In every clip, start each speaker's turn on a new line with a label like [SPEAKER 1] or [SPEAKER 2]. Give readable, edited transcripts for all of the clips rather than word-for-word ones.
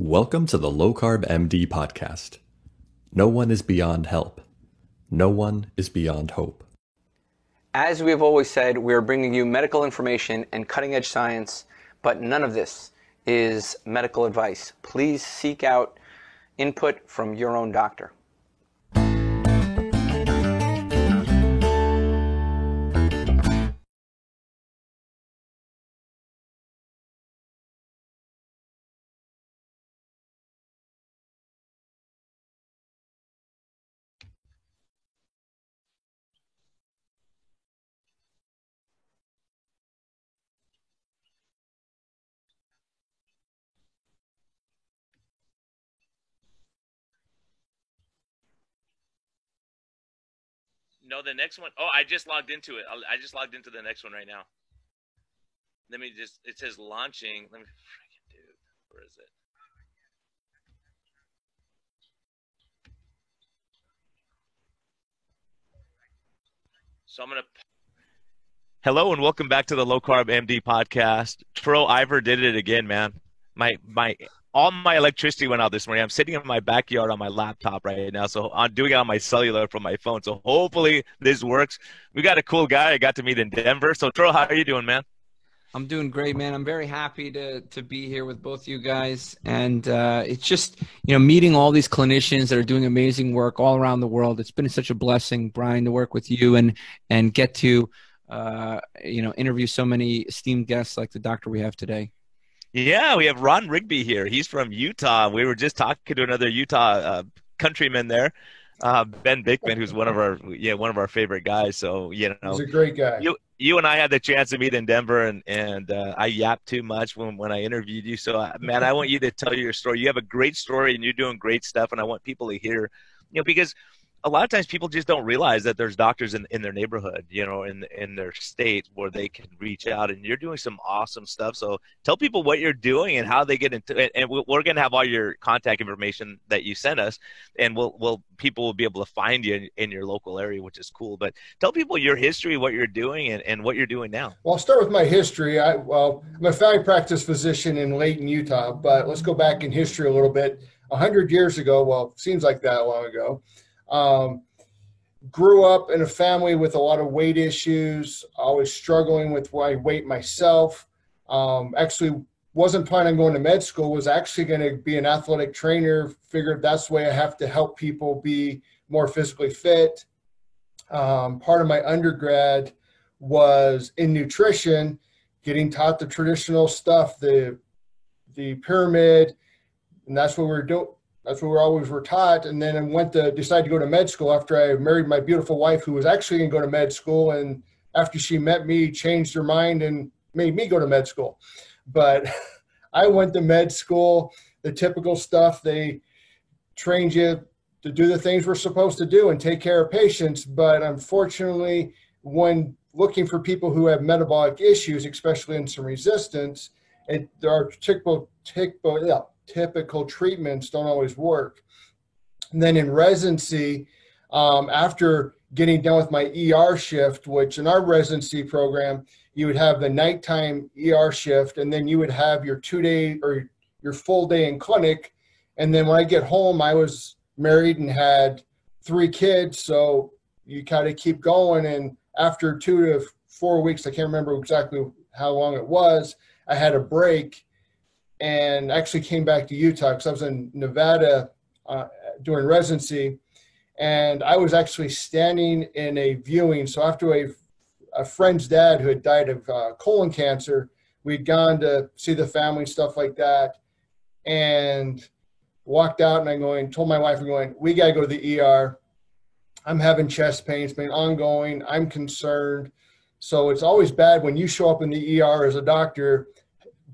[SPEAKER 1] Welcome to the Low Carb MD podcast. No one is beyond help. No one is beyond hope.
[SPEAKER 2] As we have always said, we are bringing you medical information and cutting-edge science, but none of this is medical advice. Please seek out input from your own doctor.
[SPEAKER 3] No, the next one. Oh, I just logged into it. I just logged into the next one right now. Let me just, it says launching. Let me, freaking dude, where is it? So I'm going to. Hello and welcome back to the Low Carb MD podcast. Tro Ivor did it again, man. All my electricity went out this morning. I'm sitting in my backyard on my laptop right now, so I'm doing it on my cellular from my phone. So hopefully this works. We got a cool guy I got to meet in Denver. So Tro, how are you doing, man?
[SPEAKER 4] I'm doing great, man. I'm very happy to be here with both you guys. And it's just, meeting all these clinicians that are doing amazing work all around the world. It's been such a blessing, Brian, to work with you and get to, interview so many esteemed guests like the doctor we have today.
[SPEAKER 3] Yeah, we have Ron Rigby here. He's from Utah. We were just talking to another Utah countryman there, Ben Bickman, who's one of our favorite guys. So
[SPEAKER 5] he's a great guy.
[SPEAKER 3] You and I had the chance to meet in Denver, and I yapped too much when I interviewed you. So man, I want you to tell your story. You have a great story, and you're doing great stuff, and I want people to hear, because a lot of times people just don't realize that there's doctors in their neighborhood, in their state where they can reach out, and you're doing some awesome stuff. So tell people what you're doing and how they get into it. And we're going to have all your contact information that you sent us, and people will be able to find you in your local area, which is cool. But tell people your history, what you're doing and what you're doing now.
[SPEAKER 5] Well, I'll start with my history. I'm a family practice physician in Layton, Utah, but let's go back in history a little bit. 100 years ago, well, seems like that long ago, grew up in a family with a lot of weight issues, always struggling with my weight myself. Actually wasn't planning on going to med school, was actually going to be an athletic trainer, figured that's the way I have to help people be more physically fit. Part of my undergrad was in nutrition, getting taught the traditional stuff, the pyramid, and that's what we're doing. That's what we always were taught. And then I decided to go to med school after I married my beautiful wife, who was actually going to go to med school. And after she met me, changed her mind and made me go to med school. But I went to med school, the typical stuff. They trained you to do the things we're supposed to do and take care of patients. But unfortunately, when looking for people who have metabolic issues, especially insulin resistance, there are typical treatments don't always work. And then in residency, after getting done with my ER shift, which in our residency program, you would have the nighttime ER shift, and then you would have your 2-day or your full day in clinic. And then when I get home, I was married and had 3 kids. So you kind of keep going. And after 2 to 4 weeks, I can't remember exactly how long it was, I had a break and actually came back to Utah because I was in Nevada doing residency. And I was actually standing in a viewing. So after a friend's dad who had died of colon cancer, we'd gone to see the family, stuff like that, and walked out and told my wife, we got to go to the ER. I'm having chest pain. It's been ongoing. I'm concerned. So it's always bad when you show up in the ER as a doctor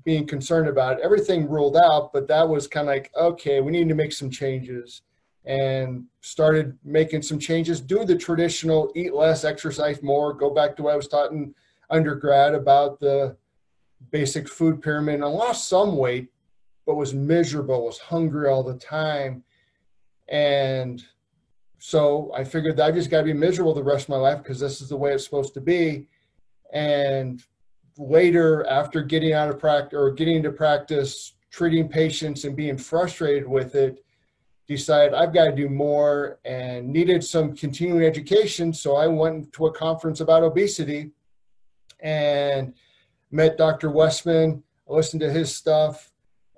[SPEAKER 5] being concerned about it. Everything ruled out, but that was kind of like, okay, we need to make some changes, and started making some changes, do the traditional eat less, exercise more, go back to what I was taught in undergrad about the basic food pyramid. And I lost some weight, but was miserable, was hungry all the time. And so I figured that I just got to be miserable the rest of my life because this is the way it's supposed to be. And later, after getting out of practice or getting into practice treating patients and being frustrated with it, decided I've got to do more and needed some continuing education. So I went to a conference about obesity and met Dr. Westman, listened to his stuff.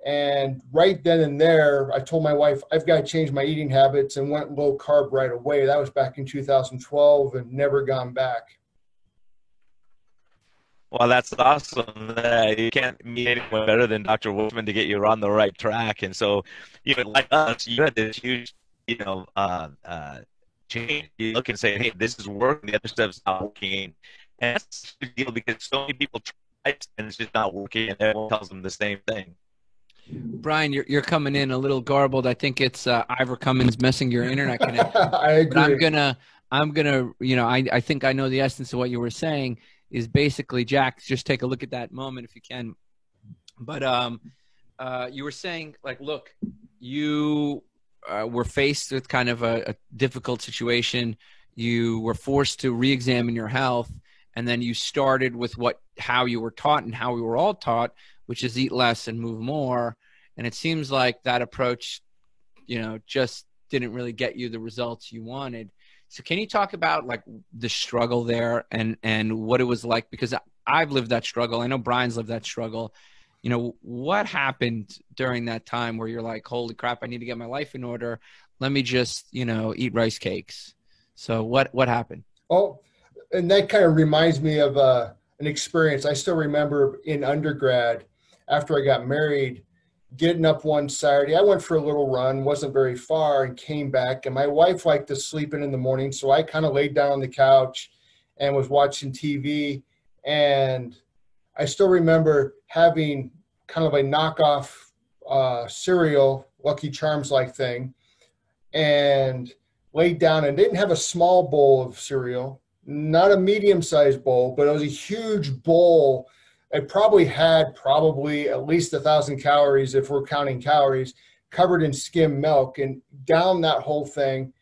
[SPEAKER 5] And right then and there, I told my wife, I've got to change my eating habits, and went low carb right away. That was back in 2012 and never gone back.
[SPEAKER 3] Well, that's awesome. You can't meet anyone better than Dr. Wolfman to get you on the right track. And so, like us, you had this huge, change. You look and say, hey, this is working. The other stuff's not working. And that's a big deal because so many people try and it's just not working, and everyone tells them the same thing.
[SPEAKER 4] Brian, you're coming in a little garbled. I think it's Ivor Cummins messing your internet connection.
[SPEAKER 5] I agree.
[SPEAKER 4] But I'm gonna, I think I know the essence of what you were saying. Is basically, Jack, just take a look at that moment if you can. But you were saying, like, look, you were faced with kind of a difficult situation. You were forced to re-examine your health, and then you started with how you were taught and how we were all taught, which is eat less and move more. And it seems like that approach, just didn't really get you the results you wanted. So can you talk about like the struggle there and what it was like? Because I've lived that struggle. I know Brian's lived that struggle. What happened during that time where you're like, holy crap, I need to get my life in order. Let me just, eat rice cakes. So what happened?
[SPEAKER 5] Oh, and that kind of reminds me of an experience. I still remember in undergrad, after I got married, getting up one Saturday. I went for a little run, wasn't very far, and came back. And my wife liked to sleep in the morning, so I kind of laid down on the couch and was watching TV. And I still remember having kind of a knockoff cereal, Lucky Charms-like thing, and laid down and didn't have a small bowl of cereal, not a medium-sized bowl, but it was a huge bowl. It probably had at least 1,000 calories, if we're counting calories, covered in skim milk, and down that whole thing.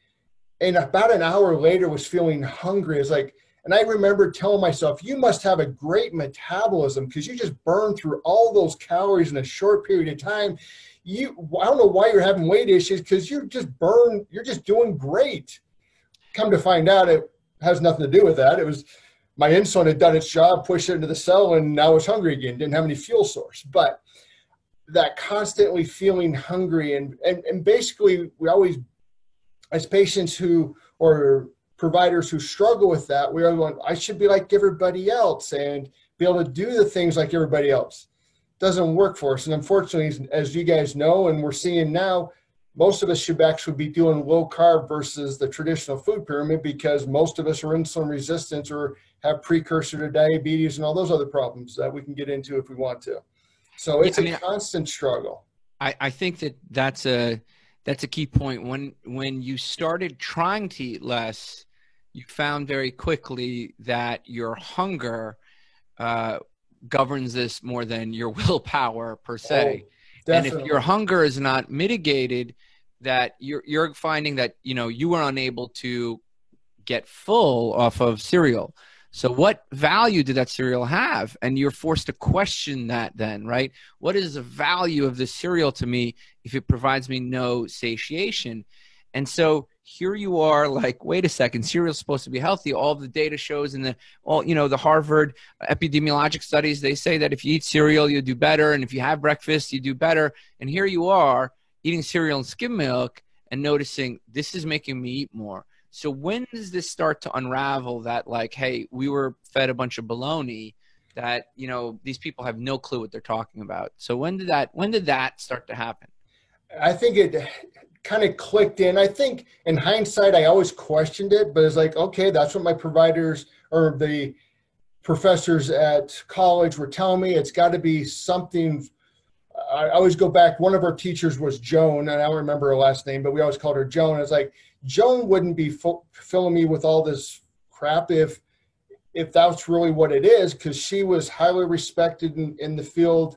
[SPEAKER 5] And about an hour later was feeling hungry. It's like, and I remember telling myself, you must have a great metabolism because you just burn through all those calories in a short period of time. I don't know why you're having weight issues, because you're just doing great. Come to find out, it has nothing to do with that. It was my insulin had done its job, pushed it into the cell, and now it's hungry again. Didn't have any fuel source. But that constantly feeling hungry, and basically we always, as patients or providers who struggle with that, we are going, I should be like everybody else and be able to do the things like everybody else. Doesn't work for us. And unfortunately, as you guys know, and we're seeing now, most of us should actually be doing low carb versus the traditional food pyramid, because most of us are insulin resistant or have precursor to diabetes and all those other problems that we can get into if we want to. So it's a constant struggle.
[SPEAKER 4] I think that's a key point. When you started trying to eat less, you found very quickly that your hunger governs this more than your willpower per se.
[SPEAKER 5] Oh,
[SPEAKER 4] and if your hunger is not mitigated, that you're finding that you were unable to get full off of cereal. So what value did that cereal have? And you're forced to question that then, right? What is the value of this cereal to me if it provides me no satiation? And so here you are like, wait a second, cereal is supposed to be healthy. All the data shows the Harvard epidemiologic studies, they say that if you eat cereal, you do better. And if you have breakfast, you do better. And here you are eating cereal and skim milk and noticing this is making me eat more. So when does this start to unravel that, like, hey, we were fed a bunch of baloney that, these people have no clue what they're talking about. So when did that start to happen?
[SPEAKER 5] I think it kind of clicked in. I think in hindsight, I always questioned it, but it's like, okay, that's what my providers or the professors at college were telling me. It's got to be something. I always go back. One of our teachers was Joan, and I don't remember her last name, but we always called her Joan. It's like, Joan wouldn't be filling me with all this crap if that's really what it is, because she was highly respected in the field,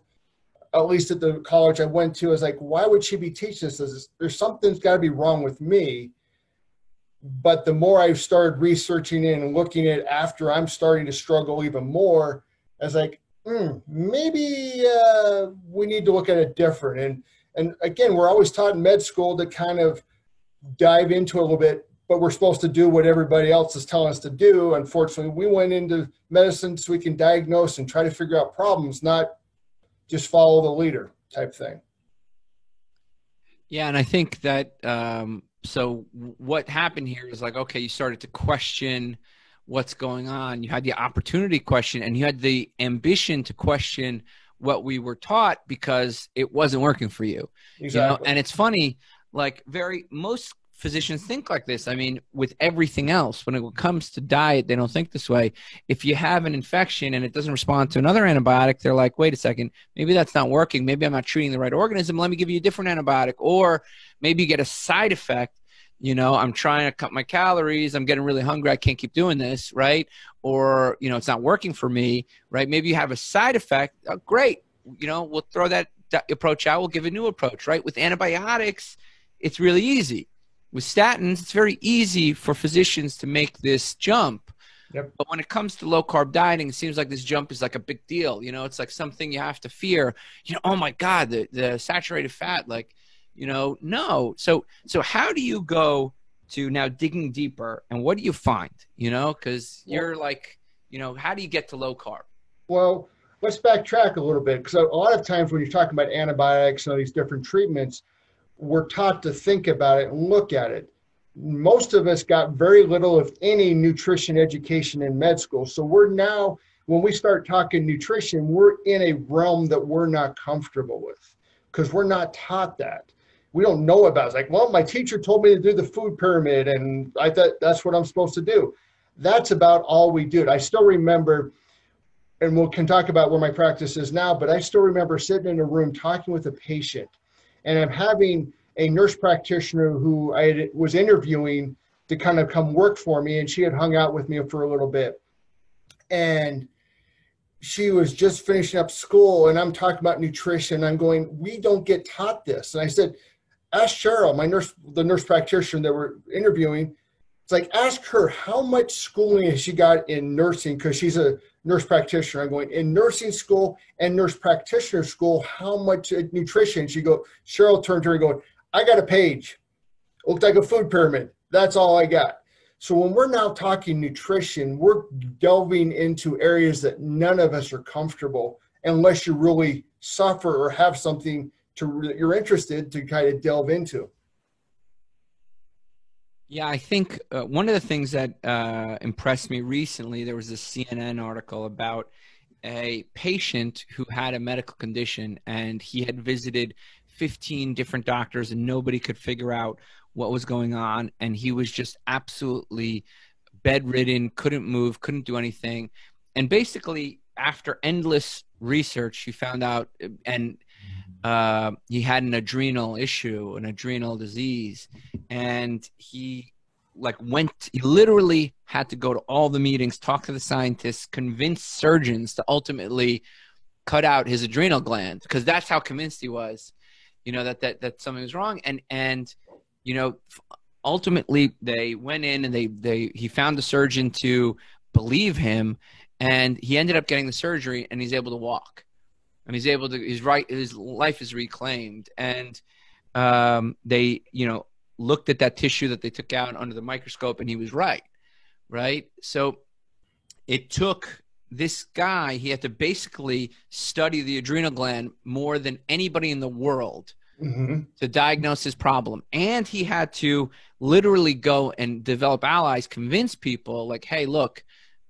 [SPEAKER 5] at least at the college I went to. I was like, why would she be teaching this? There's something's got to be wrong with me. But the more I started researching it and looking at it after I'm starting to struggle even more, I was like, maybe we need to look at it different. And again, we're always taught in med school to kind of dive into it a little bit, but we're supposed to do what everybody else is telling us to do. Unfortunately, we went into medicine so we can diagnose and try to figure out problems, not just follow the leader type thing.
[SPEAKER 4] Yeah, and I think that so what happened here is like, okay, you started to question what's going on. You had the opportunity question, and you had the ambition to question what we were taught because it wasn't working for you.
[SPEAKER 5] Exactly.
[SPEAKER 4] You know? And it's funny, like most physicians think like this. I mean, with everything else, when it comes to diet, they don't think this way. If you have an infection and it doesn't respond to another antibiotic, they're like, wait a second, maybe that's not working. Maybe I'm not treating the right organism. Let me give you a different antibiotic. Or maybe you get a side effect. You know, I'm trying to cut my calories. I'm getting really hungry. I can't keep doing this, right? Or, you know, it's not working for me, right? Maybe you have a side effect. Oh, great. You know, we'll throw that approach out. We'll give a new approach, right? With antibiotics, it's really easy. With statins, it's very easy for physicians to make this jump.
[SPEAKER 5] Yep.
[SPEAKER 4] But when it comes to low-carb dieting, it seems like this jump is like a big deal. You know, it's like something you have to fear. You know, oh, my God, the saturated fat, like, you know, no. So how do you go to now digging deeper, and what do you find? You know, because you're like, you know, how do you get to low carb?
[SPEAKER 5] Well, let's backtrack a little bit, because a lot of times when you're talking about antibiotics and all these different treatments, we're taught to think about it and look at it. Most of us got very little, if any, nutrition education in med school. So we're now, when we start talking nutrition, we're in a realm that we're not comfortable with because we're not taught that. We don't know about it. It's like, well, my teacher told me to do the food pyramid, and I thought that's what I'm supposed to do. That's about all we did. I still remember, and we can talk about where my practice is now, but I still remember sitting in a room talking with a patient, and I'm having a nurse practitioner who I was interviewing to kind of come work for me, and she had hung out with me for a little bit. And she was just finishing up school, and I'm talking about nutrition. I'm going, we don't get taught this. And I said, ask Cheryl, the nurse practitioner that we're interviewing. It's like, ask her how much schooling has she got in nursing, because she's a nurse practitioner. I'm going, in nursing school and nurse practitioner school, how much nutrition? Cheryl turned to her and going, I got a page. It looked like a food pyramid. That's all I got. So when we're now talking nutrition, we're delving into areas that none of us are comfortable unless you really suffer or have something you're interested to kind of delve into.
[SPEAKER 4] Yeah, I think one of the things that impressed me recently, there was a CNN article about a patient who had a medical condition, and he had visited 15 different doctors and nobody could figure out what was going on. And he was just absolutely bedridden, couldn't move, couldn't do anything. And basically, after endless research, he found out, and he had an adrenal issue, an adrenal disease. And he literally had to go to all the meetings, talk to the scientists, convince surgeons to ultimately cut out his adrenal gland, because that's how convinced he was, you know, that something was wrong. And you know, ultimately they went in and he found a surgeon to believe him, and he ended up getting the surgery, and he's able to walk, and his life is reclaimed. And they, you know, looked at that tissue that they took out under the microscope, and he was right. So it took this guy, he had to basically study the adrenal gland more than anybody in the world to diagnose his problem. And he had to literally go and develop allies, convince people like, hey, look,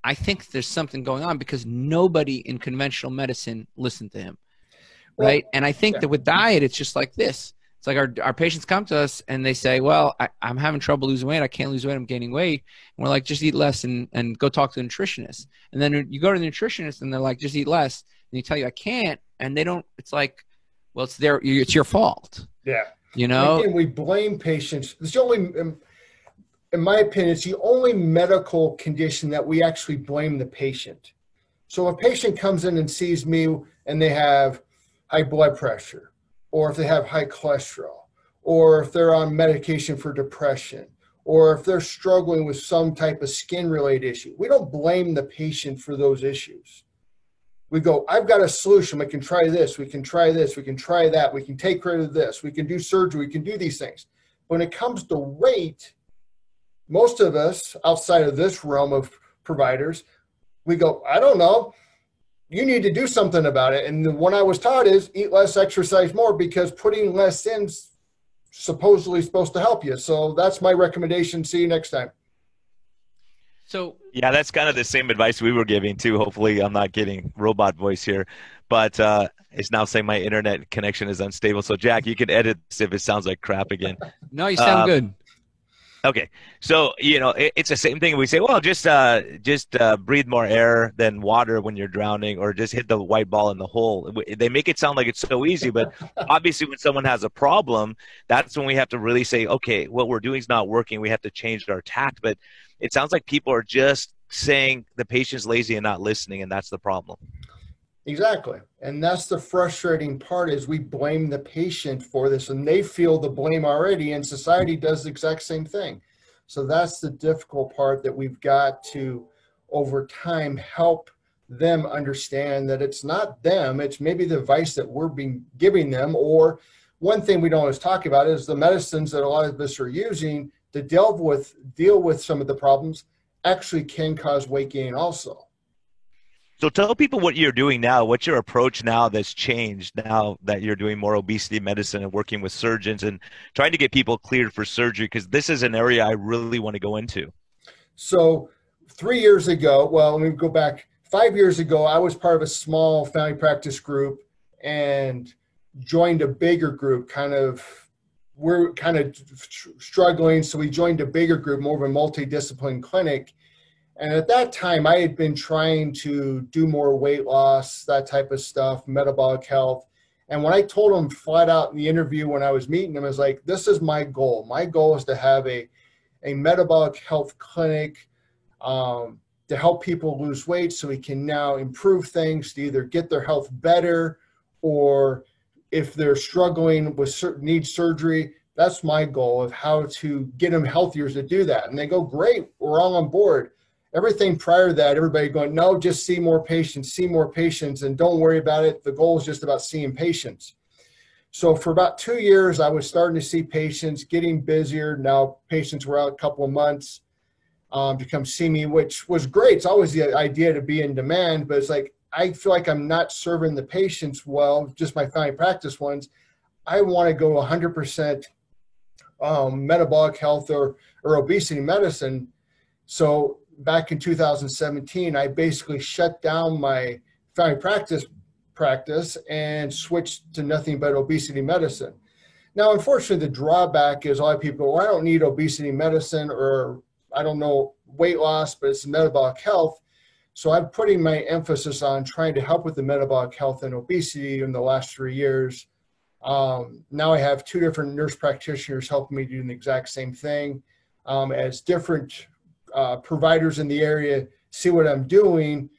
[SPEAKER 4] I think there's something going on, because nobody in conventional medicine listened to him. Right. And I think that with diet, it's just like this. It's like our patients come to us and they say, well, I'm having trouble losing weight. I can't lose weight. I'm gaining weight. And we're like, just eat less and go talk to the nutritionist. And then you go to the nutritionist and they're like, just eat less. And you tell you I can't. And they don't, it's like, well, it's your fault.
[SPEAKER 5] Yeah.
[SPEAKER 4] You know,
[SPEAKER 5] and again, we blame patients. It's the only, in my opinion, it's the only medical condition that we actually blame the patient. So if a patient comes in and sees me and they have high blood pressure, or if they have high cholesterol, or if they're on medication for depression, or if they're struggling with some type of skin-related issue, we don't blame the patient for those issues. we go, I've got a solution. We can try this. We can try this. We can try that. We can take rid of this. We can do surgery. We can do these things. When it comes to weight, most of us outside of this realm of providers, we go, I don't know. You need to do something about it. And the one I was taught is eat less, exercise more, because putting less in's supposedly supposed to help you. So that's my recommendation. See you next time.
[SPEAKER 4] So
[SPEAKER 3] yeah, that's kind of the same advice we were giving too. Hopefully I'm not getting robot voice here, but it's now saying my internet connection is unstable. So Jack, you can edit this if it sounds like crap again.
[SPEAKER 4] no, you sound good.
[SPEAKER 3] Okay. So, it's the same thing. We say, well, just breathe more air than water when you're drowning, or just hit the white ball in the hole. They make it sound like it's so easy, but obviously when someone has a problem, that's when we have to really say, okay, what we're doing is not working. We have to change our tact. But it sounds like people are just saying the patient's lazy and not listening, and that's the problem.
[SPEAKER 5] Exactly. And that's the frustrating part, is we blame the patient for this, and they feel the blame already, and society does the exact same thing. So that's the difficult part, that we've got to, over time, help them understand that it's not them, it's maybe the advice that we're giving them. Or one thing we don't always talk about is the medicines that a lot of us are using to deal with some of the problems actually can cause weight gain also.
[SPEAKER 3] So tell people what you're doing now. What's your approach now that's changed now that you're doing more obesity medicine and working with surgeons and trying to get people cleared for surgery? Because this is an area I really want to go into.
[SPEAKER 5] So 3 years ago, well, let me go back. 5 years ago, I was part of a small family practice group and joined a bigger group. We're kind of struggling, so we joined a bigger group, more of a multidiscipline clinic. And at that time, I had been trying to do more weight loss, that type of stuff, metabolic health. And when I told them flat out in the interview when I was meeting them, I was like, this is my goal. My goal is to have a metabolic health clinic to help people lose weight, so we can now improve things to either get their health better, or if they're struggling with need surgery. That's my goal, of how to get them healthier to do that. And they go, great, we're all on board. Everything prior to that, everybody going, no, just see more patients, and don't worry about it. The goal is just about seeing patients. So for about 2 years, I was starting to see patients, getting busier. Now patients were out a couple of months to come see me, which was great. It's always the idea to be in demand, but it's like, I feel like I'm not serving the patients well, just my family practice ones. I want to go 100% metabolic health or obesity medicine. So back in 2017, I basically shut down my family practice and switched to nothing but obesity medicine. Now, unfortunately, the drawback is a lot of people go, well, I don't need obesity medicine, or I don't know, weight loss, but it's metabolic health. So I'm putting my emphasis on trying to help with the metabolic health and obesity in the last 3 years. Now I have 2 different nurse practitioners helping me do the exact same thing. As different providers in the area see what I'm doing,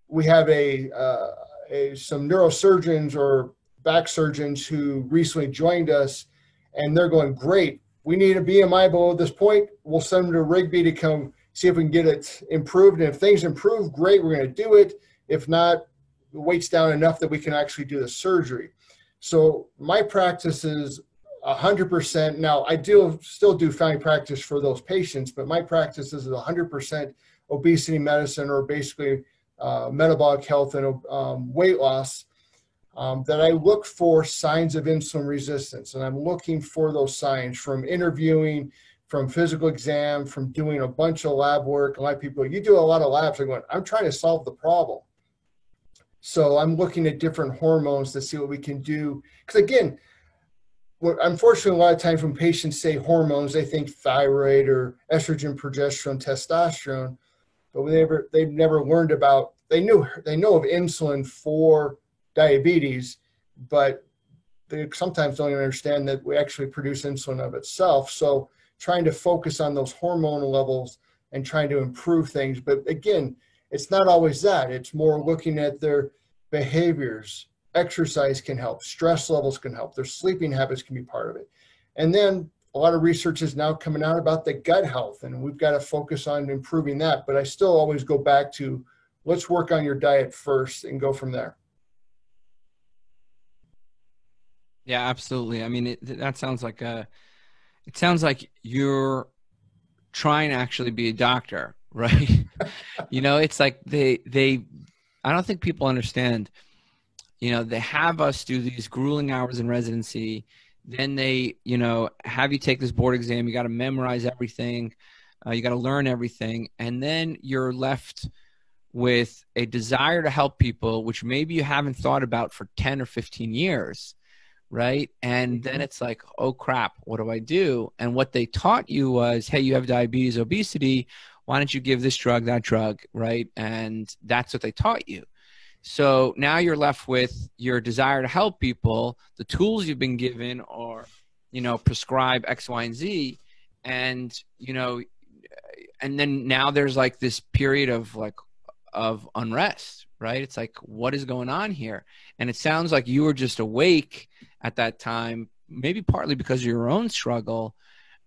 [SPEAKER 5] we have some neurosurgeons or back surgeons who recently joined us, and they're going, great, we need a BMI below this point. We'll send them to Rigby to come see if we can get it improved. And if things improve, great, we're going to do it. If not, the weight's down enough that we can actually do the surgery. So my practice is 100%. Now, I still do family practice for those patients, but my practice is 100% obesity medicine, or basically metabolic health and weight loss, that I look for signs of insulin resistance. And I'm looking for those signs from interviewing, from physical exam, from doing a bunch of lab work. A lot of people, you do a lot of labs. I'm going, I'm trying to solve the problem. So I'm looking at different hormones to see what we can do. Because again, unfortunately, a lot of times when patients say hormones, they think thyroid or estrogen, progesterone, testosterone, but they've never learned about, they know of insulin for diabetes, but they sometimes don't even understand that we actually produce insulin of itself. So trying to focus on those hormonal levels and trying to improve things. But again, it's not always that. It's more looking at their behaviors. Exercise can help. Stress levels can help. Their sleeping habits can be part of it. And then a lot of research is now coming out about the gut health, and we've got to focus on improving that. But I still always go back to let's work on your diet first and go from there.
[SPEAKER 4] Yeah, absolutely. I mean, that sounds like it sounds like you're trying to actually be a doctor, right? It's like I don't think people understand, they have us do these grueling hours in residency. Then they, have you take this board exam. You got to memorize everything. You got to learn everything. And then you're left with a desire to help people, which maybe you haven't thought about for 10 or 15 years. Right. And then it's like, oh, crap, what do I do? And what they taught you was, hey, you have diabetes, obesity. Why don't you give this drug, that drug? Right. And that's what they taught you. So now you're left with your desire to help people. The tools you've been given are, prescribe X, Y, and Z. And, and then now there's like this period of unrest, right? It's like, what is going on here? And it sounds like you were just awake at that time, maybe partly because of your own struggle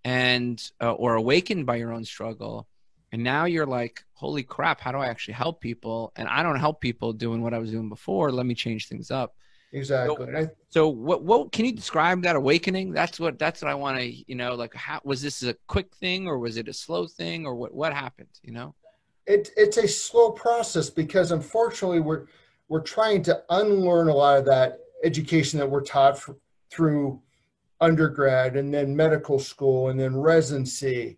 [SPEAKER 4] and, or awakened by your own struggle. And now you're like, holy crap, how do I actually help people? And I don't help people doing what I was doing before. Let me change things up.
[SPEAKER 5] Exactly.
[SPEAKER 4] So what can you describe that awakening? That's what I want to, like, how was this a quick thing or was it a slow thing or what happened,
[SPEAKER 5] It's a slow process because unfortunately we're trying to unlearn a lot of that education that we're taught through undergrad and then medical school and then residency.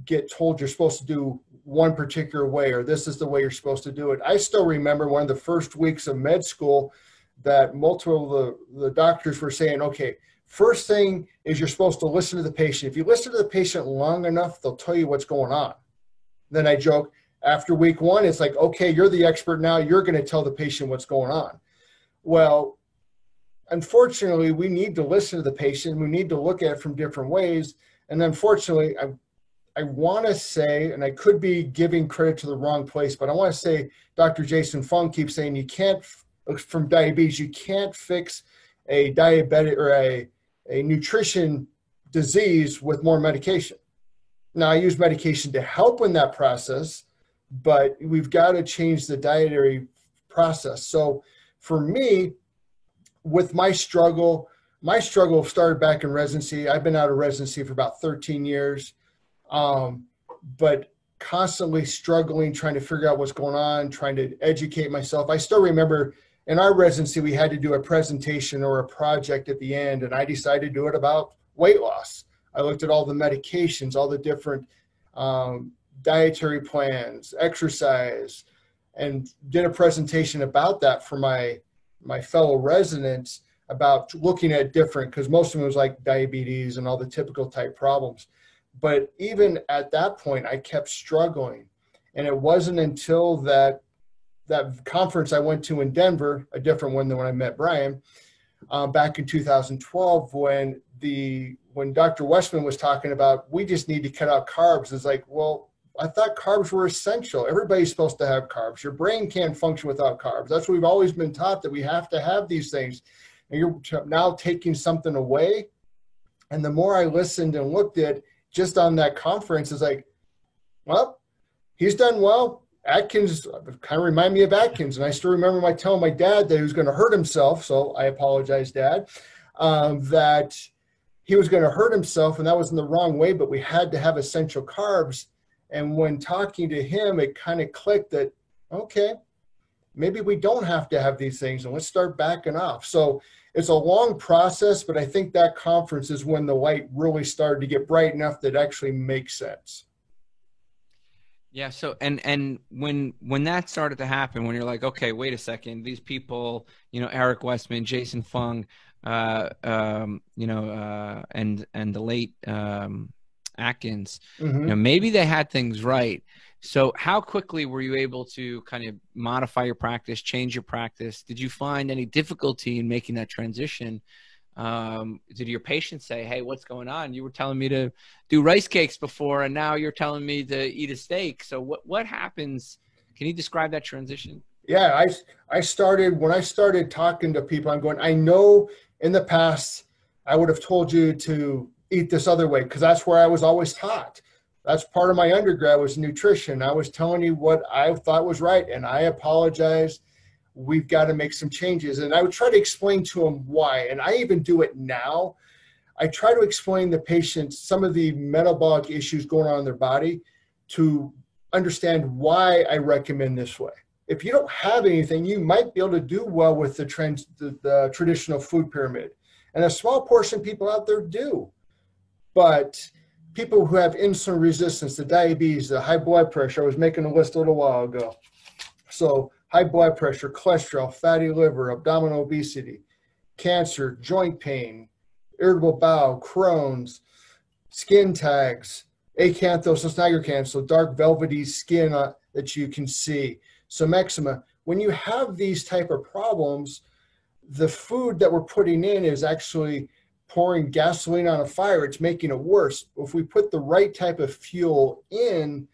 [SPEAKER 5] Get told you're supposed to do one particular way or this is the way you're supposed to do it. I still remember one of the first weeks of med school that multiple of the doctors were saying, okay, first thing is you're supposed to listen to the patient. If you listen to the patient long enough, they'll tell you what's going on. Then I joke, after week one, it's like, okay, you're the expert now. You're going to tell the patient what's going on. Well, unfortunately, we need to listen to the patient. We need to look at it from different ways. And unfortunately, I want to say, and I could be giving credit to the wrong place, but I want to say Dr. Jason Fung keeps saying you can't, from diabetes, you can't fix a diabetic or a nutrition disease with more medication. Now, I use medication to help in that process, but we've got to change the dietary process. So for me, with my struggle started back in residency. I've been out of residency for about 13 years, but constantly struggling, trying to figure out what's going on, trying to educate myself. I still remember in our residency, we had to do a presentation or a project at the end, and I decided to do it about weight loss. I looked at all the medications, all the different dietary plans, exercise, and did a presentation about that for my fellow residents about looking at different, because most of them was like diabetes and all the typical type problems. But even at that point, I kept struggling. And it wasn't until that conference I went to in Denver, a different one than when I met Brian, back in 2012, when Dr. Westman was talking about, we just need to cut out carbs. It's like, well, I thought carbs were essential. Everybody's supposed to have carbs. Your brain can't function without carbs. That's what we've always been taught, that we have to have these things. And you're now taking something away. And the more I listened and looked at just on that conference, it's like, well, he's done well. Atkins kind of remind me of Atkins. And I still remember telling my dad that he was going to hurt himself. So I apologize, Dad, that he was going to hurt himself, and that was in the wrong way, but we had to have essential carbs. And when talking to him, it kind of clicked that, okay, maybe we don't have to have these things, and let's start backing off. So it's a long process, but I think that conference is when the light really started to get bright enough that it actually makes sense.
[SPEAKER 4] Yeah. So, and when that started to happen, when you're like, okay, wait a second, these people, Eric Westman, Jason Fung, and the late Atkins, maybe they had things right. So how quickly were you able to kind of modify your practice, change your practice? Did you find any difficulty in making that transition? Did your patients say, hey, what's going on? You were telling me to do rice cakes before, and now you're telling me to eat a steak. So what happens? Can you describe that transition?
[SPEAKER 5] Yeah, when I started talking to people, I'm going, I know in the past I would have told you to eat this other way because that's where I was always taught. that's part of my undergrad was nutrition. I was telling you what I thought was right, and I apologize. We've got to make some changes. And I would try to explain to them why, and I even do it now. I try to explain the patients some of the metabolic issues going on in their body to understand why I recommend this way. If you don't have anything, you might be able to do well with the traditional food pyramid. And a small portion of people out there do. But people who have insulin resistance, the diabetes, the high blood pressure, I was making a list a little while ago. So high blood pressure, cholesterol, fatty liver, abdominal obesity, cancer, joint pain, irritable bowel, Crohn's, skin tags, acanthosis nigricans, so dark velvety skin that you can see, some eczema. When you have these type of problems, the food that we're putting in is actually pouring gasoline on a fire. It's making it worse. If we put the right type of fuel in,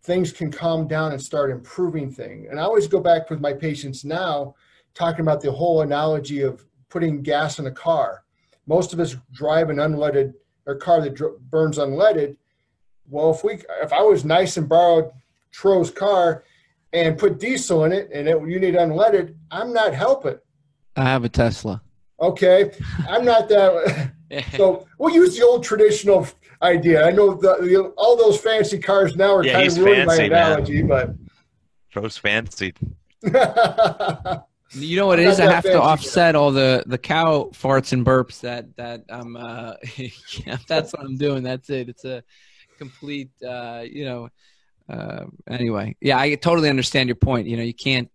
[SPEAKER 5] things can calm down and start improving things. And I always go back with my patients now, talking about the whole analogy of putting gas in a car. Most of us drive an unleaded or car that burns unleaded. Well, if I was nice and borrowed Tro's car and put diesel in it, and you need unleaded, I'm not helping.
[SPEAKER 4] I have a Tesla.
[SPEAKER 5] Okay, I'm not that. So we'll use the old traditional idea. I know all those fancy cars now are kind of ruining my analogy, but
[SPEAKER 3] Tro's fancy.
[SPEAKER 4] You know what it is? I have to offset all the cow farts and burps that I'm yeah, that's what I'm doing. That's it. It's a complete anyway. Yeah, I totally understand your point. You know, you can't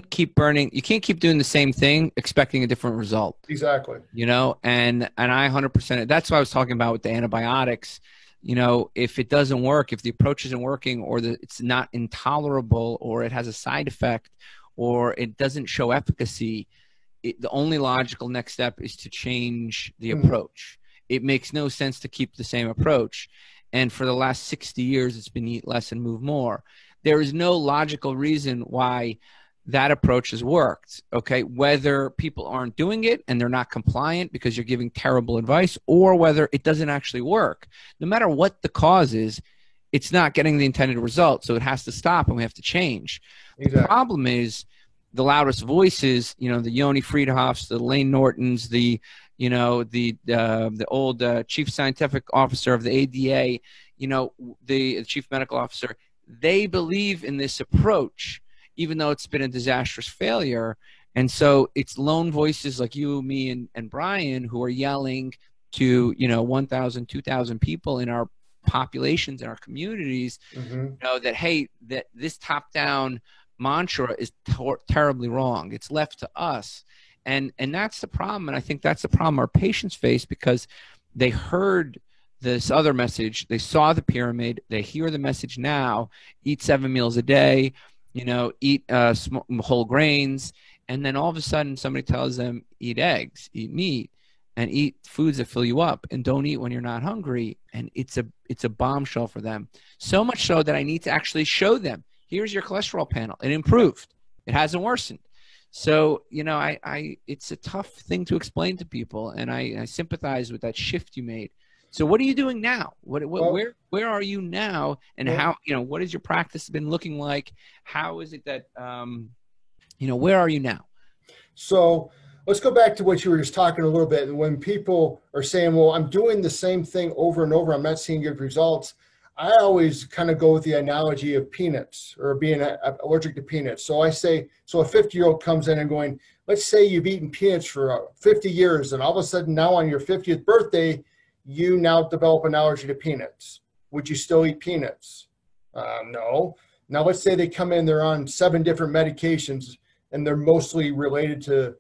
[SPEAKER 4] keep burning. You can't keep doing the same thing expecting a different result.
[SPEAKER 5] Exactly.
[SPEAKER 4] You know, and I 100%. That's what I was talking about with the antibiotics. You know, if it doesn't work, if the approach isn't working, or it's not intolerable, or it has a side effect, or it doesn't show efficacy, the only logical next step is to change the approach. It makes no sense to keep the same approach. And for the last 60 years, it's been eat less and move more. There is no logical reason why that approach has worked, okay? Whether people aren't doing it and they're not compliant because you're giving terrible advice, or whether it doesn't actually work. No matter what the cause is, it's not getting the intended result, so it has to stop and we have to change. Exactly. The problem is the loudest voices, you know, the Yoni Friedhoffs, the Lane Nortons, the old chief scientific officer of the ADA, you know, the chief medical officer, they believe in this approach, even though it's been a disastrous failure. And so it's lone voices like you, me, and Brian who are yelling to, 1,000, 2,000 people in our populations, in our communities, that, hey, that this top-down mantra is terribly wrong. It's left to us. And that's the problem. And I think that's the problem our patients face, because they heard this other message. They saw the pyramid. They hear the message now: eat 7 meals a day, eat whole grains. And then all of a sudden somebody tells them, eat eggs, eat meat, and eat foods that fill you up, and don't eat when you're not hungry. And it's a bombshell for them. So much so that I need to actually show them, here's your cholesterol panel. It improved. It hasn't worsened. So, it's a tough thing to explain to people, and I sympathize with that shift you made. So what are you doing now? Where are you now? And how, what has your practice been looking like? How is it that, where are you now?
[SPEAKER 5] So let's go back to what you were just talking a little bit. When people are saying, well, I'm doing the same thing over and over, I'm not seeing good results, I always kind of go with the analogy of peanuts, or being allergic to peanuts. So I say, so a 50-year-old comes in and going, let's say you've eaten peanuts for 50 years, and all of a sudden now on your 50th birthday, you now develop an allergy to peanuts. Would you still eat peanuts? No. Now let's say they come in, they're on 7 different medications, and they're mostly related to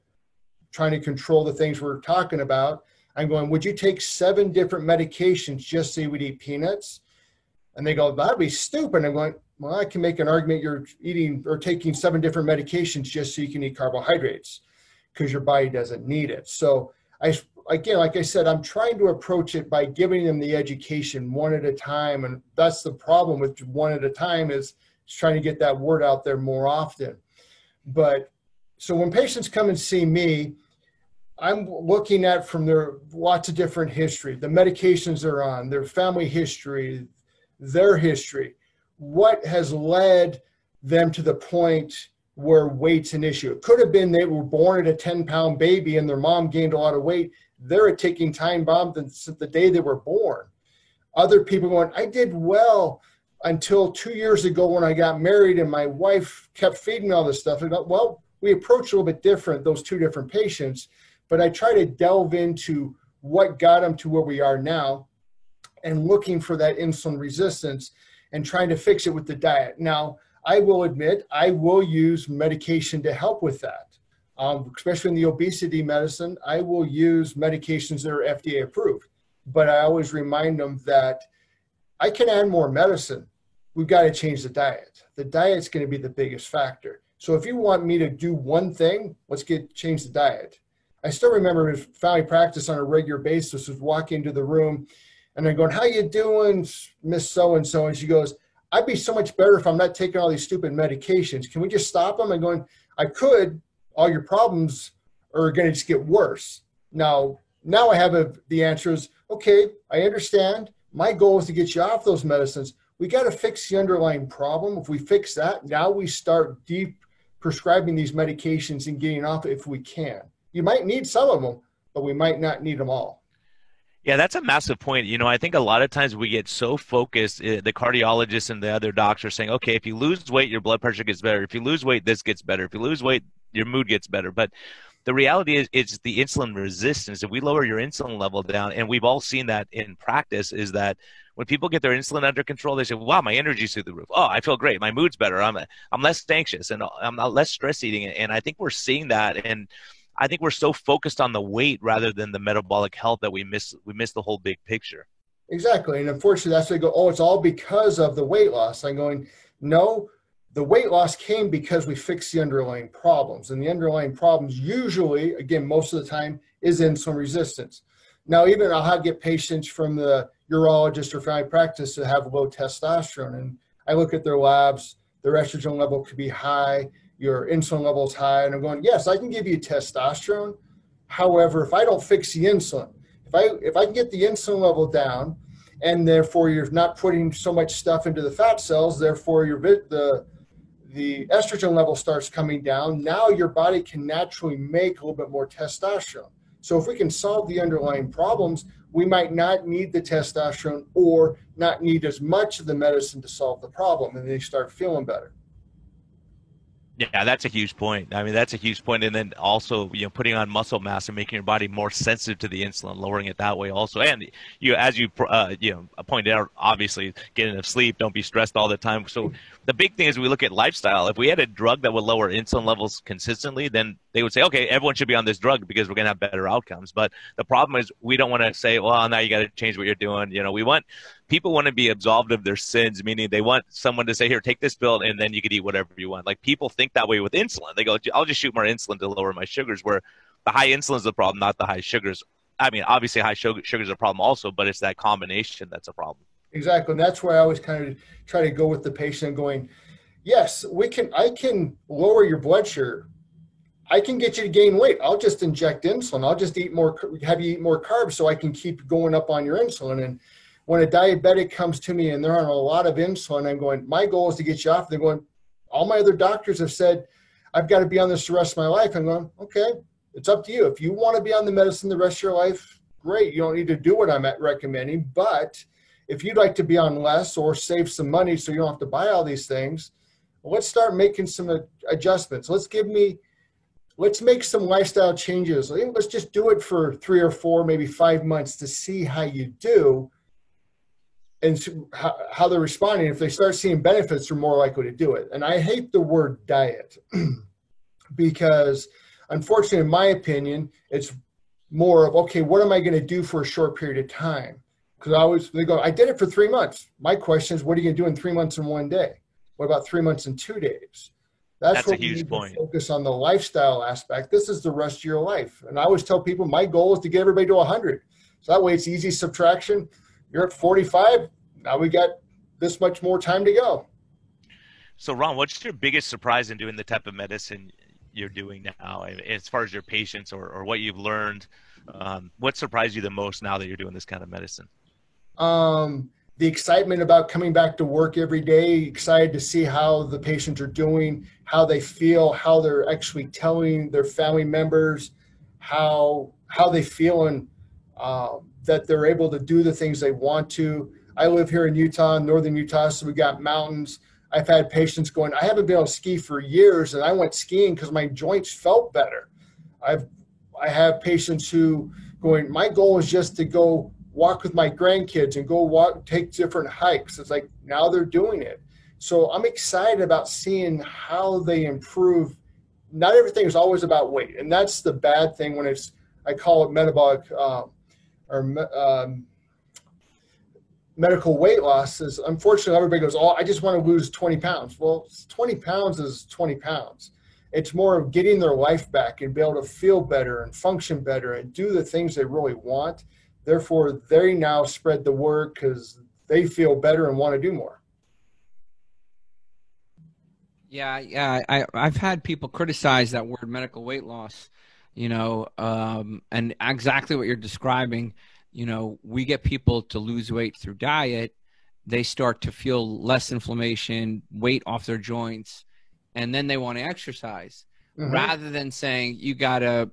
[SPEAKER 5] trying to control the things we're talking about. I'm going, would you take 7 different medications just so you would eat peanuts? And they go, that'd be stupid. I'm going, well, I can make an argument you're eating or taking 7 different medications just so you can eat carbohydrates, because your body doesn't need it. So again, like I said, I'm trying to approach it by giving them the education one at a time. And that's the problem with one at a time, is trying to get that word out there more often. But so when patients come and see me, I'm looking at from their lots of different history, the medications they're on, their family history, their history, what has led them to the point where weight's an issue. It could have been they were born at a 10-pound baby and their mom gained a lot of weight. They're a ticking time bomb since the day they were born. Other people going, I did well until 2 years ago when I got married and my wife kept feeding me all this stuff. I go, well, we approach a little bit different, those two different patients, but I try to delve into what got them to where we are now and looking for that insulin resistance and trying to fix it with the diet. Now, I will admit, I will use medication to help with that. Especially in the obesity medicine, I will use medications that are FDA approved. But I always remind them that I can add more medicine. We've got to change the diet. The diet's going to be the biggest factor. So if you want me to do one thing, let's change the diet. I still remember in family practice on a regular basis was walking into the room and I'm going, how you doing, Miss So-and-so? And she goes, I'd be so much better if I'm not taking all these stupid medications. Can we just stop them? I'm going, I could. All your problems are going to just get worse. Now I have the answer is, okay, I understand. My goal is to get you off those medicines. We got to fix the underlying problem. If we fix that, now we start deep prescribing these medications and getting off if we can. You might need some of them, but we might not need them all.
[SPEAKER 3] Yeah, that's a massive point. You know, I think a lot of times we get so focused, the cardiologists and the other docs are saying, okay, if you lose weight, your blood pressure gets better. If you lose weight, this gets better. If you lose weight, your mood gets better. But the reality is it's the insulin resistance. If we lower your insulin level down, and we've all seen that in practice, is that when people get their insulin under control, they say, wow, my energy's through the roof. Oh, I feel great. My mood's better. I'm less anxious and I'm not less stress eating. And I think we're seeing that. And I think we're so focused on the weight rather than the metabolic health that we miss the whole big picture.
[SPEAKER 5] Exactly. And unfortunately, that's why they go, oh, it's all because of the weight loss. I'm going, no, the weight loss came because we fixed the underlying problems. And the underlying problems usually, again, most of the time, is insulin resistance. Now, even I'll get patients from the urologist or family practice that have low testosterone. And I look at their labs, their estrogen level could be high, your insulin level is high. And I'm going, yes, I can give you testosterone. However, if I don't fix the insulin, if I can get the insulin level down, and therefore you're not putting so much stuff into the fat cells, therefore the estrogen level starts coming down. Now your body can naturally make a little bit more testosterone. So if we can solve the underlying problems, we might not need the testosterone or not need as much of the medicine to solve the problem, and they start feeling better.
[SPEAKER 3] Yeah, that's a huge point. I mean, that's a huge point. And then also, you know, putting on muscle mass and making your body more sensitive to the insulin, lowering it that way also. And as you pointed out, obviously, get enough sleep, don't be stressed all the time. So the big thing is we look at lifestyle. If we had a drug that would lower insulin levels consistently, then they would say, okay, everyone should be on this drug because we're going to have better outcomes. But the problem is we don't want to say, well, now you got to change what you're doing. You know, people want to be absolved of their sins, meaning they want someone to say, here, take this pill, and then you could eat whatever you want. Like people think that way with insulin. They go, I'll just shoot more insulin to lower my sugars, where the high insulin is the problem, not the high sugars. I mean, obviously high sugar is a problem also, but it's that combination that's a problem.
[SPEAKER 5] Exactly. And that's why I always kind of try to go with the patient going, yes, I can lower your blood sugar. I can get you to gain weight. I'll just inject insulin. I'll just have you eat more carbs so I can keep going up on your insulin. And when a diabetic comes to me and they're on a lot of insulin, I'm going, my goal is to get you off. They're going, all my other doctors have said, I've got to be on this the rest of my life. I'm going, okay, it's up to you. If you want to be on the medicine the rest of your life, great. You don't need to do what I'm recommending. But if you'd like to be on less or save some money so you don't have to buy all these things, let's start making some adjustments. Let's make some lifestyle changes. Let's just do it for 3 or 4, maybe 5 months to see how you do and how they're responding. If they start seeing benefits, they're more likely to do it. And I hate the word diet because, unfortunately, in my opinion, it's more of, okay, what am I going to do for a short period of time? Because they go, I did it for 3 months. My question is, what are you going to do in 3 months and 1 day? What about 3 months and 2 days? That's a huge point. Focus on the lifestyle aspect. This is the rest of your life. And I always tell people my goal is to get everybody to 100. So that way it's easy subtraction. You're at 45. Now we got this much more time to go.
[SPEAKER 3] So Ron, what's your biggest surprise in doing the type of medicine you're doing now, as far as your patients or what you've learned? What surprised you the most now that you're doing this kind of medicine?
[SPEAKER 5] The excitement about coming back to work every day, excited to see how the patients are doing, how they feel, how they're actually telling their family members how they feel, and that they're able to do the things they want to. I live here in Utah, northern Utah, so we got mountains. I've had patients going, I haven't been able to ski for years, and I went skiing because my joints felt better. I have patients who going, my goal is just to go walk with my grandkids and go take different hikes. It's like now they're doing it. So I'm excited about seeing how they improve. Not everything is always about weight, and that's the bad thing when I call it metabolic medical weight loss. Is unfortunately everybody goes, oh, I just want to lose 20 pounds. Well, 20 pounds is 20 pounds. It's more of getting their life back and be able to feel better and function better and do the things they really want. Therefore, they now spread the word because they feel better and want to do more.
[SPEAKER 4] Yeah. I've had people criticize that word medical weight loss, and exactly what you're describing. We get people to lose weight through diet. They start to feel less inflammation, weight off their joints, and then they want to exercise. Rather than saying you gotta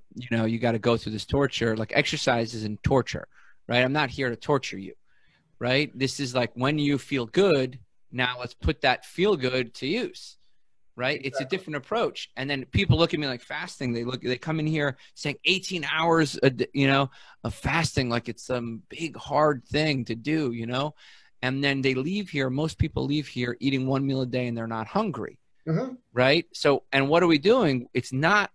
[SPEAKER 4] go through this torture. Like, exercise isn't torture, right? I'm not here to torture you, right? This is like, when you feel good, now let's put that feel good to use, right? Exactly. It's a different approach. And then people look at me like fasting. They come in here saying 18 hours, of fasting, like it's some big hard thing to do, and then they leave here. Most people leave here eating one meal a day and they're not hungry. Right? So, and what are we doing? It's not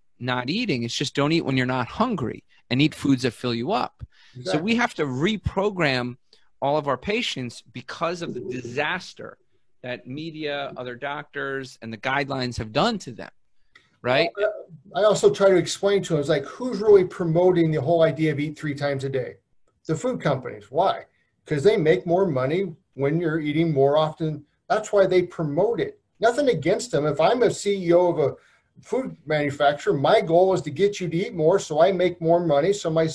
[SPEAKER 4] eating. It's just don't eat when you're not hungry and eat foods that fill you up. Exactly. So we have to reprogram all of our patients because of the disaster that media, other doctors, and the guidelines have done to them. Right?
[SPEAKER 5] I also try to explain to them, it's like, who's really promoting the whole idea of eat 3 times a day? The food companies. Why? Because they make more money when you're eating more often. That's why they promote it. Nothing against them. If I'm a CEO of a food manufacturer, my goal is to get you to eat more so I make more money so my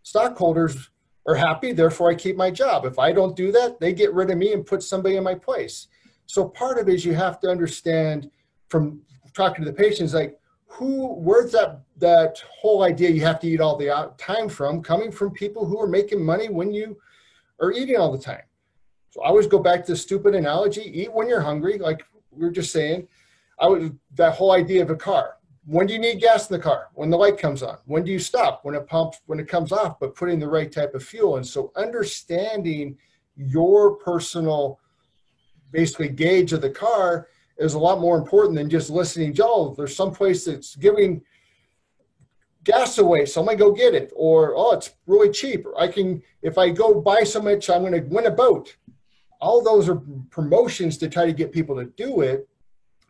[SPEAKER 5] stockholders are happy, therefore I keep my job. If I don't do that, they get rid of me and put somebody in my place. So part of it is you have to understand, from talking to the patients, like, where's that whole idea you have to eat all the time from, coming from people who are making money when you are eating all the time. So I always go back to the stupid analogy, eat when you're hungry, like we were just saying. That whole idea of a car. When do you need gas in the car? When the light comes on. When do you stop? When it pumps, when it comes off, but putting the right type of fuel. And so understanding your personal, basically, gauge of the car is a lot more important than just listening, Joe, there's some place that's giving gas away, so I'm going to go get it. Or, oh, it's really cheap. Or if I go buy so much, I'm going to win a boat. All those are promotions to try to get people to do it.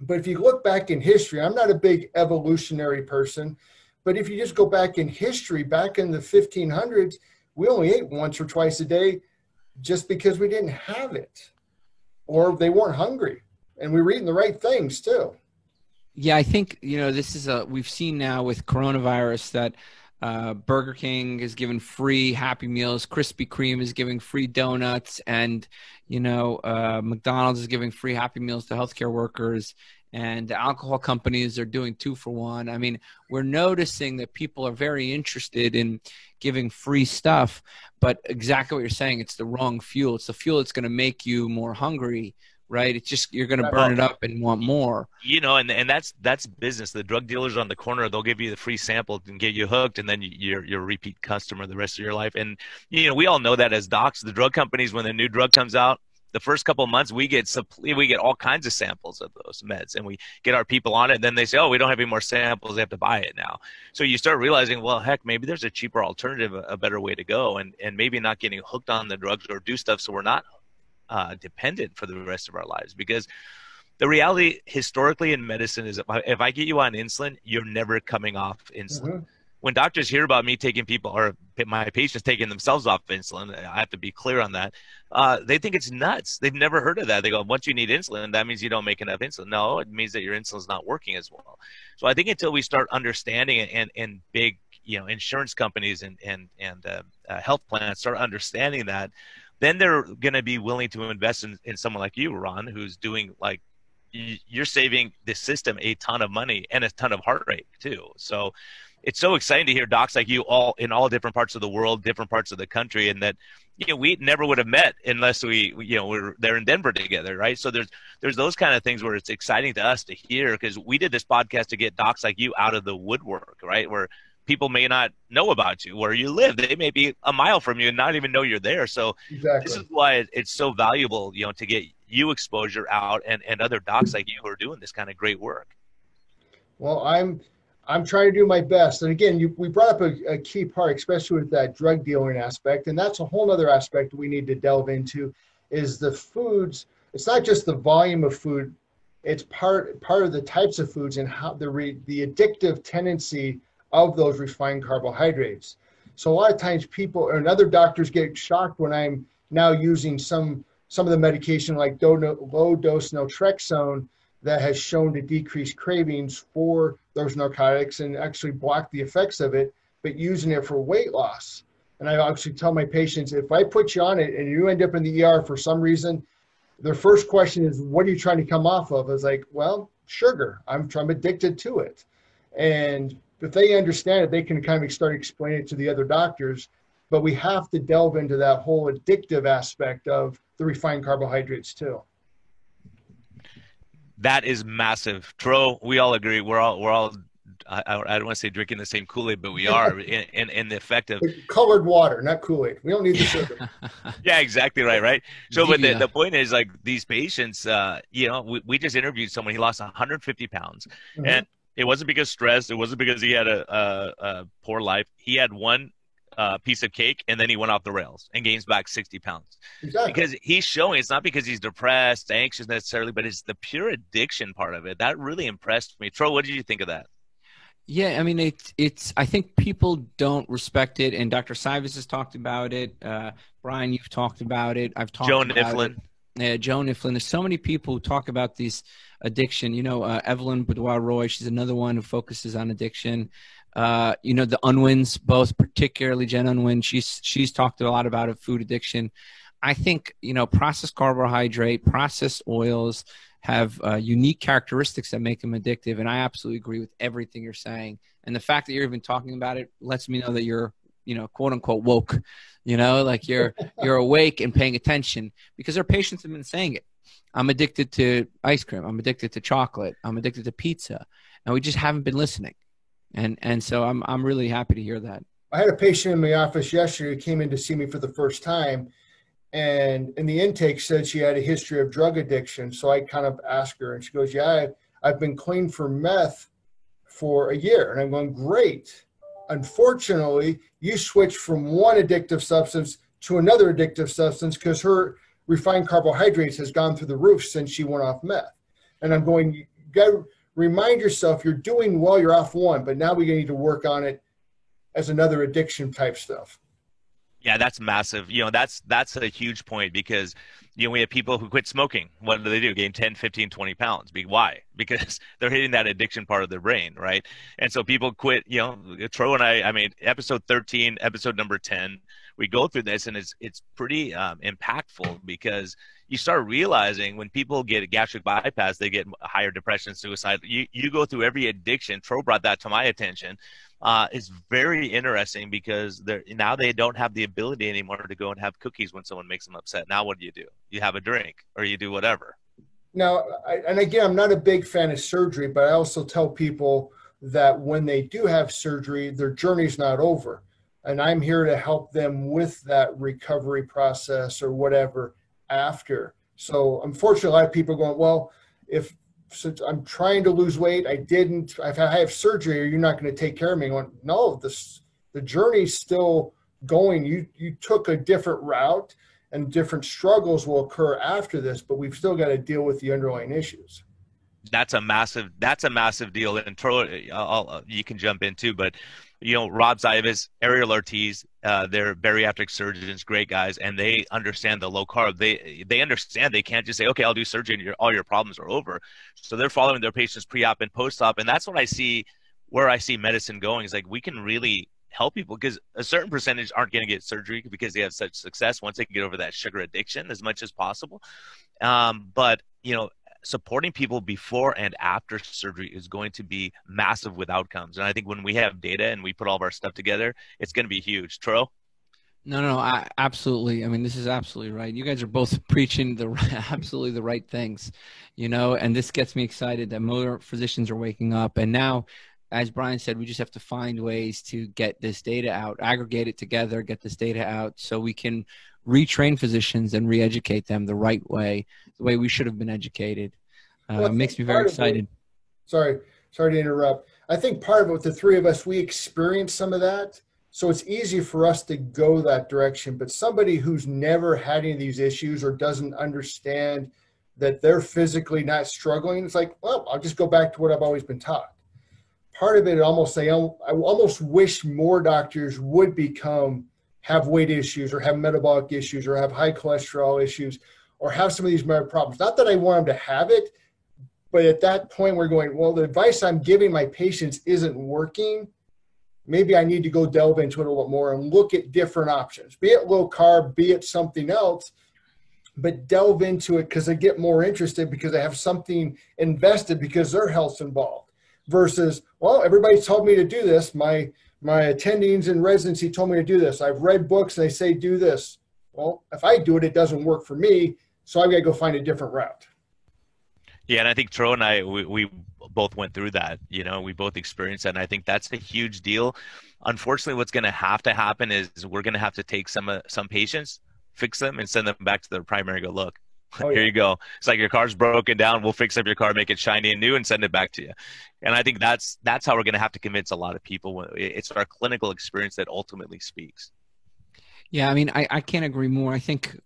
[SPEAKER 5] But if you look back in history, I'm not a big evolutionary person, but if you just go back in history, back in the 1500s, we only ate once or twice a day just because we didn't have it, or they weren't hungry, and we were eating the right things too.
[SPEAKER 4] Yeah, I think, this is we've seen now with coronavirus that Burger King is giving free Happy Meals, Krispy Kreme is giving free donuts, and McDonald's is giving free Happy Meals to healthcare workers, and the alcohol companies are doing 2 for $1. I mean, we're noticing that people are very interested in giving free stuff, but exactly what you're saying, it's the wrong fuel. It's the fuel that's going to make you more hungry, right? It's just, you're going to burn it up and want more.
[SPEAKER 3] And that's business. The drug dealers on the corner, they'll give you the free sample and get you hooked, and then you're a repeat customer the rest of your life. And we all know that as docs, the drug companies, when a new drug comes out, the first couple of months we get all kinds of samples of those meds, and we get our people on it. And then they say, oh, we don't have any more samples. They have to buy it now. So you start realizing, well, heck, maybe there's a cheaper alternative, a better way to go, and maybe not getting hooked on the drugs or do stuff so we're not dependent for the rest of our lives. Because the reality historically in medicine is if I get you on insulin, you're never coming off insulin. when doctors hear about me taking people or my patients taking themselves off insulin, I have to be clear on that. They think it's nuts. They've never heard of that. They go, once you need insulin, that means you don't make enough insulin. No, it means that your insulin's not working as well. So I think until we start understanding it, and big, insurance companies and health plans start understanding that, then they're going to be willing to invest in someone like you, Ron, who's doing, like, you're saving the system a ton of money and a ton of heart rate too. So it's so exciting to hear docs like you all in all different parts of the world, different parts of the country, and that, we never would have met unless we were there in Denver together, right? So there's those kind of things where it's exciting to us to hear, because we did this podcast to get docs like you out of the woodwork, right? Where people may not know about you, where you live. They may be a mile from you and not even know you're there. So
[SPEAKER 5] Exactly.
[SPEAKER 3] This is why it's so valuable, to get you exposure out and other docs like you who are doing this kind of great work.
[SPEAKER 5] Well, I'm trying to do my best. And again, we brought up a key part, especially with that drug dealing aspect. And that's a whole other aspect we need to delve into, is the foods. It's not just the volume of food. It's part of the types of foods and how the addictive tendency of those refined carbohydrates. So a lot of times people and other doctors get shocked when I'm now using some of the medication like low dose naltrexone that has shown to decrease cravings for those narcotics and actually block the effects of it, but using it for weight loss. And I actually tell my patients, if I put you on it and you end up in the ER for some reason, their first question is, what are you trying to come off of? I was like, well, sugar. I'm addicted to it. And if they understand it, they can kind of start explaining it to the other doctors. But we have to delve into that whole addictive aspect of the refined carbohydrates too.
[SPEAKER 3] That is massive. Tro, we all agree. We're all I don't want to say drinking the same Kool-Aid, but we are in the effect of
[SPEAKER 5] colored water, not Kool-Aid. We don't need the sugar.
[SPEAKER 3] Yeah, exactly right. So, but the point is, like, these patients, we just interviewed someone. He lost 150 pounds,
[SPEAKER 5] Mm-hmm.
[SPEAKER 3] and it wasn't because stress. It wasn't because he had a poor life. He had one piece of cake, and then he went off the rails and gains back 60 pounds.
[SPEAKER 5] Exactly.
[SPEAKER 3] Because he's showing it's not because he's depressed, anxious necessarily, but it's the pure addiction part of it. That really impressed me. Tro, what did you think of that?
[SPEAKER 4] Yeah, I mean, it's. I think people don't respect it, and Dr. Sivas has talked about it. Brian, you've talked about it. I've talked
[SPEAKER 3] Joe
[SPEAKER 4] about
[SPEAKER 3] Niflin.
[SPEAKER 4] it. Joe Niflin. There's so many people who talk about these addiction. Evelyn Boudoir Roy, she's another one who focuses on addiction. The Unwins, both, particularly Jen Unwin, she's talked a lot about food addiction. I think, processed carbohydrate, processed oils have unique characteristics that make them addictive. And I absolutely agree with everything you're saying. And the fact that you're even talking about it lets me know that you're, quote unquote woke, like you're awake and paying attention, because our patients have been saying it. I'm addicted to ice cream. I'm addicted to chocolate. I'm addicted to pizza. And we just haven't been listening. And so I'm really happy to hear that.
[SPEAKER 5] I had a patient in my office yesterday who came in to see me for the first time, and in the intake said she had a history of drug addiction. So I kind of asked her, and she goes, yeah, I've been clean for meth for a year. And I'm going, great. Unfortunately, you switched from one addictive substance to another addictive substance because her refined carbohydrates has gone through the roof since she went off meth. And I'm going, you got to remind yourself you're doing well, you're off one, but now we need to work on it as another addiction type stuff.
[SPEAKER 3] Yeah, that's massive. That's a huge point, because, we have people who quit smoking. What do? Gain 10, 15, 20 pounds. Why? Because they're hitting that addiction part of their brain, right? And so people quit, Tro and I mean, episode 13, episode number 10, we go through this, and it's pretty impactful, because you start realizing when people get a gastric bypass, they get higher depression, suicide. You go through every addiction. Tro brought that to my attention. It's very interesting, because now they don't have the ability anymore to go and have cookies when someone makes them upset. Now what do? You have a drink, or you do whatever.
[SPEAKER 5] Now, and again, I'm not a big fan of surgery, but I also tell people that when they do have surgery, their journey's not over. And I'm here to help them with that recovery process or whatever after. So unfortunately, a lot of people are going, well, since I'm trying to lose weight, I have surgery, or you're not going to take care of me. Going, no, the journey's still going. You took a different route, and different struggles will occur after this, but we've still got to deal with the underlying issues. That's a massive
[SPEAKER 3] deal. And Tro, you can jump in too, but Rob Zivas, Ariel Ortiz, they're bariatric surgeons, great guys, and they understand the low carb. They understand they can't just say, okay, I'll do surgery and all your problems are over. So they're following their patients pre-op and post-op, and that's what I see, where I see medicine going, is like we can really help people, because a certain percentage aren't going to get surgery because they have such success once they can get over that sugar addiction as much as possible. But supporting people before and after surgery is going to be massive with outcomes. And I think when we have data and we put all of our stuff together, it's going to be huge. Tro?
[SPEAKER 4] No, absolutely. I mean, this is absolutely right. You guys are both preaching absolutely the right things, and this gets me excited that more physicians are waking up. And now, as Brian said, we just have to find ways to get this data out, aggregate it together, get this data out so we can retrain physicians and re-educate them the right way, the way we should have been educated. It makes me very excited.
[SPEAKER 5] Sorry to interrupt. I think part of it with the three of us, we experienced some of that. So it's easy for us to go that direction. But somebody who's never had any of these issues or doesn't understand that they're physically not struggling, it's like, well, I'll just go back to what I've always been taught. Part of it, I almost wish more doctors would have weight issues or have metabolic issues or have high cholesterol issues or have some of these problems. Not that I want them to have it, but at that point we're going, well, the advice I'm giving my patients isn't working. Maybe I need to go delve into it a little more and look at different options, be it low carb, be it something else, but delve into it because I get more interested because I have something invested because their health's involved versus, well, everybody's told me to do this. My attendings in residency told me to do this. I've read books and they say do this. Well, if I do it, it doesn't work for me. So I've got to go find a different route.
[SPEAKER 3] Yeah, and I think Tro and I, we both went through that. We both experienced that, and I think that's a huge deal. Unfortunately, what's going to happen is we're going to have to take some patients, fix them, and send them back to their primary. Go, look, here you go. It's like your car's broken down. We'll fix up your car, make it shiny and new, and send it back to you. And I think that's how we're going to have to convince a lot of people. It's our clinical experience that ultimately speaks.
[SPEAKER 4] Yeah, I mean, I can't agree more. I think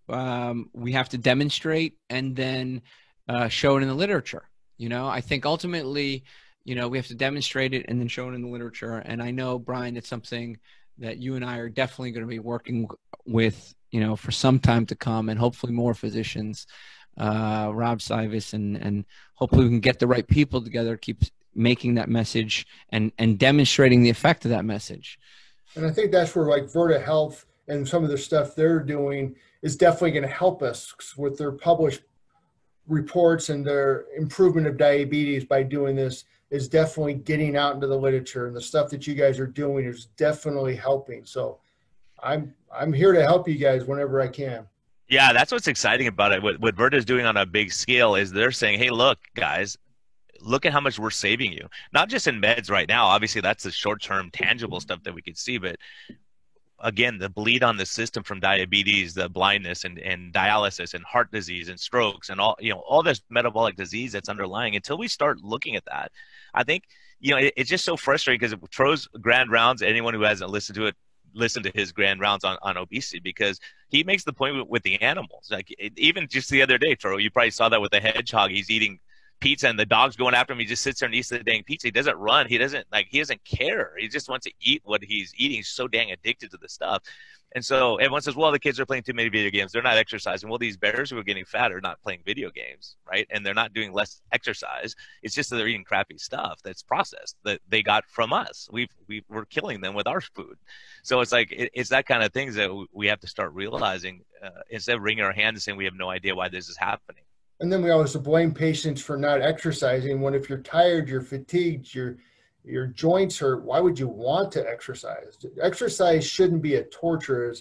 [SPEAKER 4] we have to demonstrate and then show it in the literature. I think ultimately, we have to demonstrate it and then show it in the literature. And I know, Brian, it's something that you and I are definitely going to be working with, for some time to come, and hopefully more physicians, Rob Zivas, and hopefully we can get the right people together, keep making that message and demonstrating the effect of that message.
[SPEAKER 5] And I think that's where like Virta Health and some of the stuff they're doing is definitely going to help us with their published reports and their improvement of diabetes by doing this is definitely getting out into the literature, and the stuff that you guys are doing is definitely helping. So I'm here to help you guys whenever I can.
[SPEAKER 3] Yeah, that's what's exciting about it. What Virta is doing on a big scale is they're saying, hey, look, guys, look at how much we're saving you. Not just in meds right now. Obviously, that's the short-term tangible stuff that we could see, but again, the bleed on the system from diabetes, the blindness and dialysis and heart disease and strokes and all this metabolic disease that's underlying, until we start looking at that, I think, it's just so frustrating because Tro's Grand Rounds, anyone who hasn't listened to it, listen to his Grand Rounds on obesity, because he makes the point with the animals. Like even just the other day, Tro, you probably saw that with the hedgehog. He's eating pizza and the dog's going after him. He just sits there and eats the dang pizza. He doesn't run. He doesn't care. He just wants to eat what he's eating. He's so dang addicted to the stuff. And so everyone says, well, the kids are playing too many video games. They're not exercising. Well, these bears who are getting fat are not playing video games, right? And they're not doing less exercise. It's just that they're eating crappy stuff that's processed that they got from us. We're killing them with our food. So it's like, it's that kind of things that we have to start realizing instead of wringing our hands and saying we have no idea why this is happening.
[SPEAKER 5] And then we always blame patients for not exercising, when if you're tired, you're fatigued, your joints hurt, why would you want to exercise? Exercise shouldn't be a torture,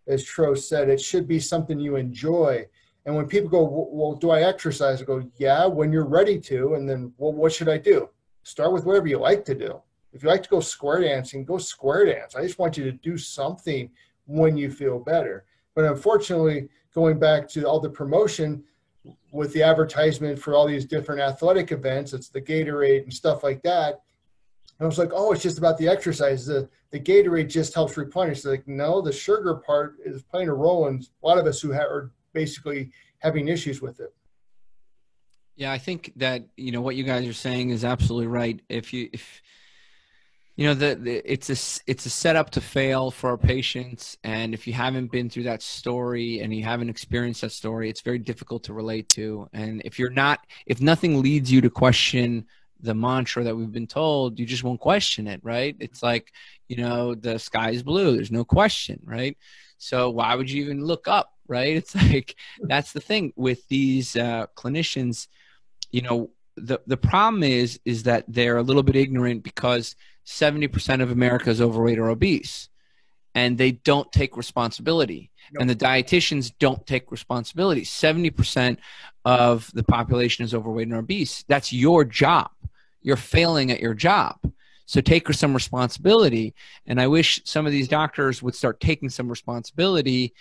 [SPEAKER 5] as Tro said. It should be something you enjoy. And when people go, well, do I exercise? I go, yeah, when you're ready to. And then, well, what should I do? Start with whatever you like to do. If you like to go square dancing, go square dance. I just want you to do something when you feel better. But unfortunately, going back to all the promotion, with the advertisement for all these different athletic events, it's the Gatorade and stuff like that. And I was like, oh, it's just about the exercise. The Gatorade just helps replenish. They're like, no, the sugar part is playing a role in a lot of us who are basically having issues with it.
[SPEAKER 4] Yeah, I think that, what you guys are saying is absolutely right. If It's a setup to fail for our patients, and if you haven't been through that story and you haven't experienced that story, it's very difficult to relate to. And if nothing leads you to question the mantra that we've been told, you just won't question it, right? It's like, the sky is blue. There's no question, right? So why would you even look up, right? It's like, that's the thing with these clinicians. The problem is that they're a little bit ignorant because 70% of America is overweight or obese, and they don't take responsibility. Nope. And the dietitians don't take responsibility. 70% of the population is overweight and obese. That's your job. You're failing at your job. So take some responsibility. And I wish some of these doctors would start taking some responsibility,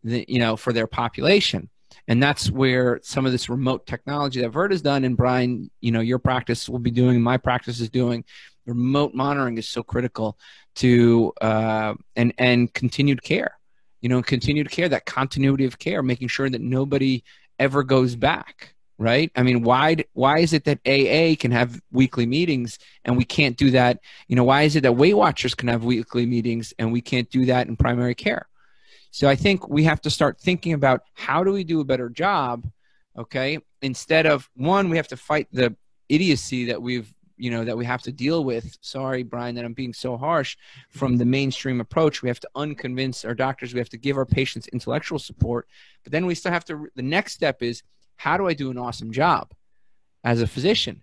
[SPEAKER 4] for their population. And that's where some of this remote technology that Vert has done, and Brian, your practice will be doing, my practice is doing, remote monitoring is so critical to, and continued care, that continuity of care, making sure that nobody ever goes back, right? I mean, why is it that AA can have weekly meetings and we can't do that? Why is it that Weight Watchers can have weekly meetings and we can't do that in primary care? So I think we have to start thinking about how do we do a better job, okay? Instead of, one, we have to fight the idiocy that we have to deal with. Sorry, Brian, that I'm being so harsh. From the mainstream approach, we have to unconvince our doctors. We have to give our patients intellectual support. But then we still have to, the next step is, how do I do an awesome job as a physician?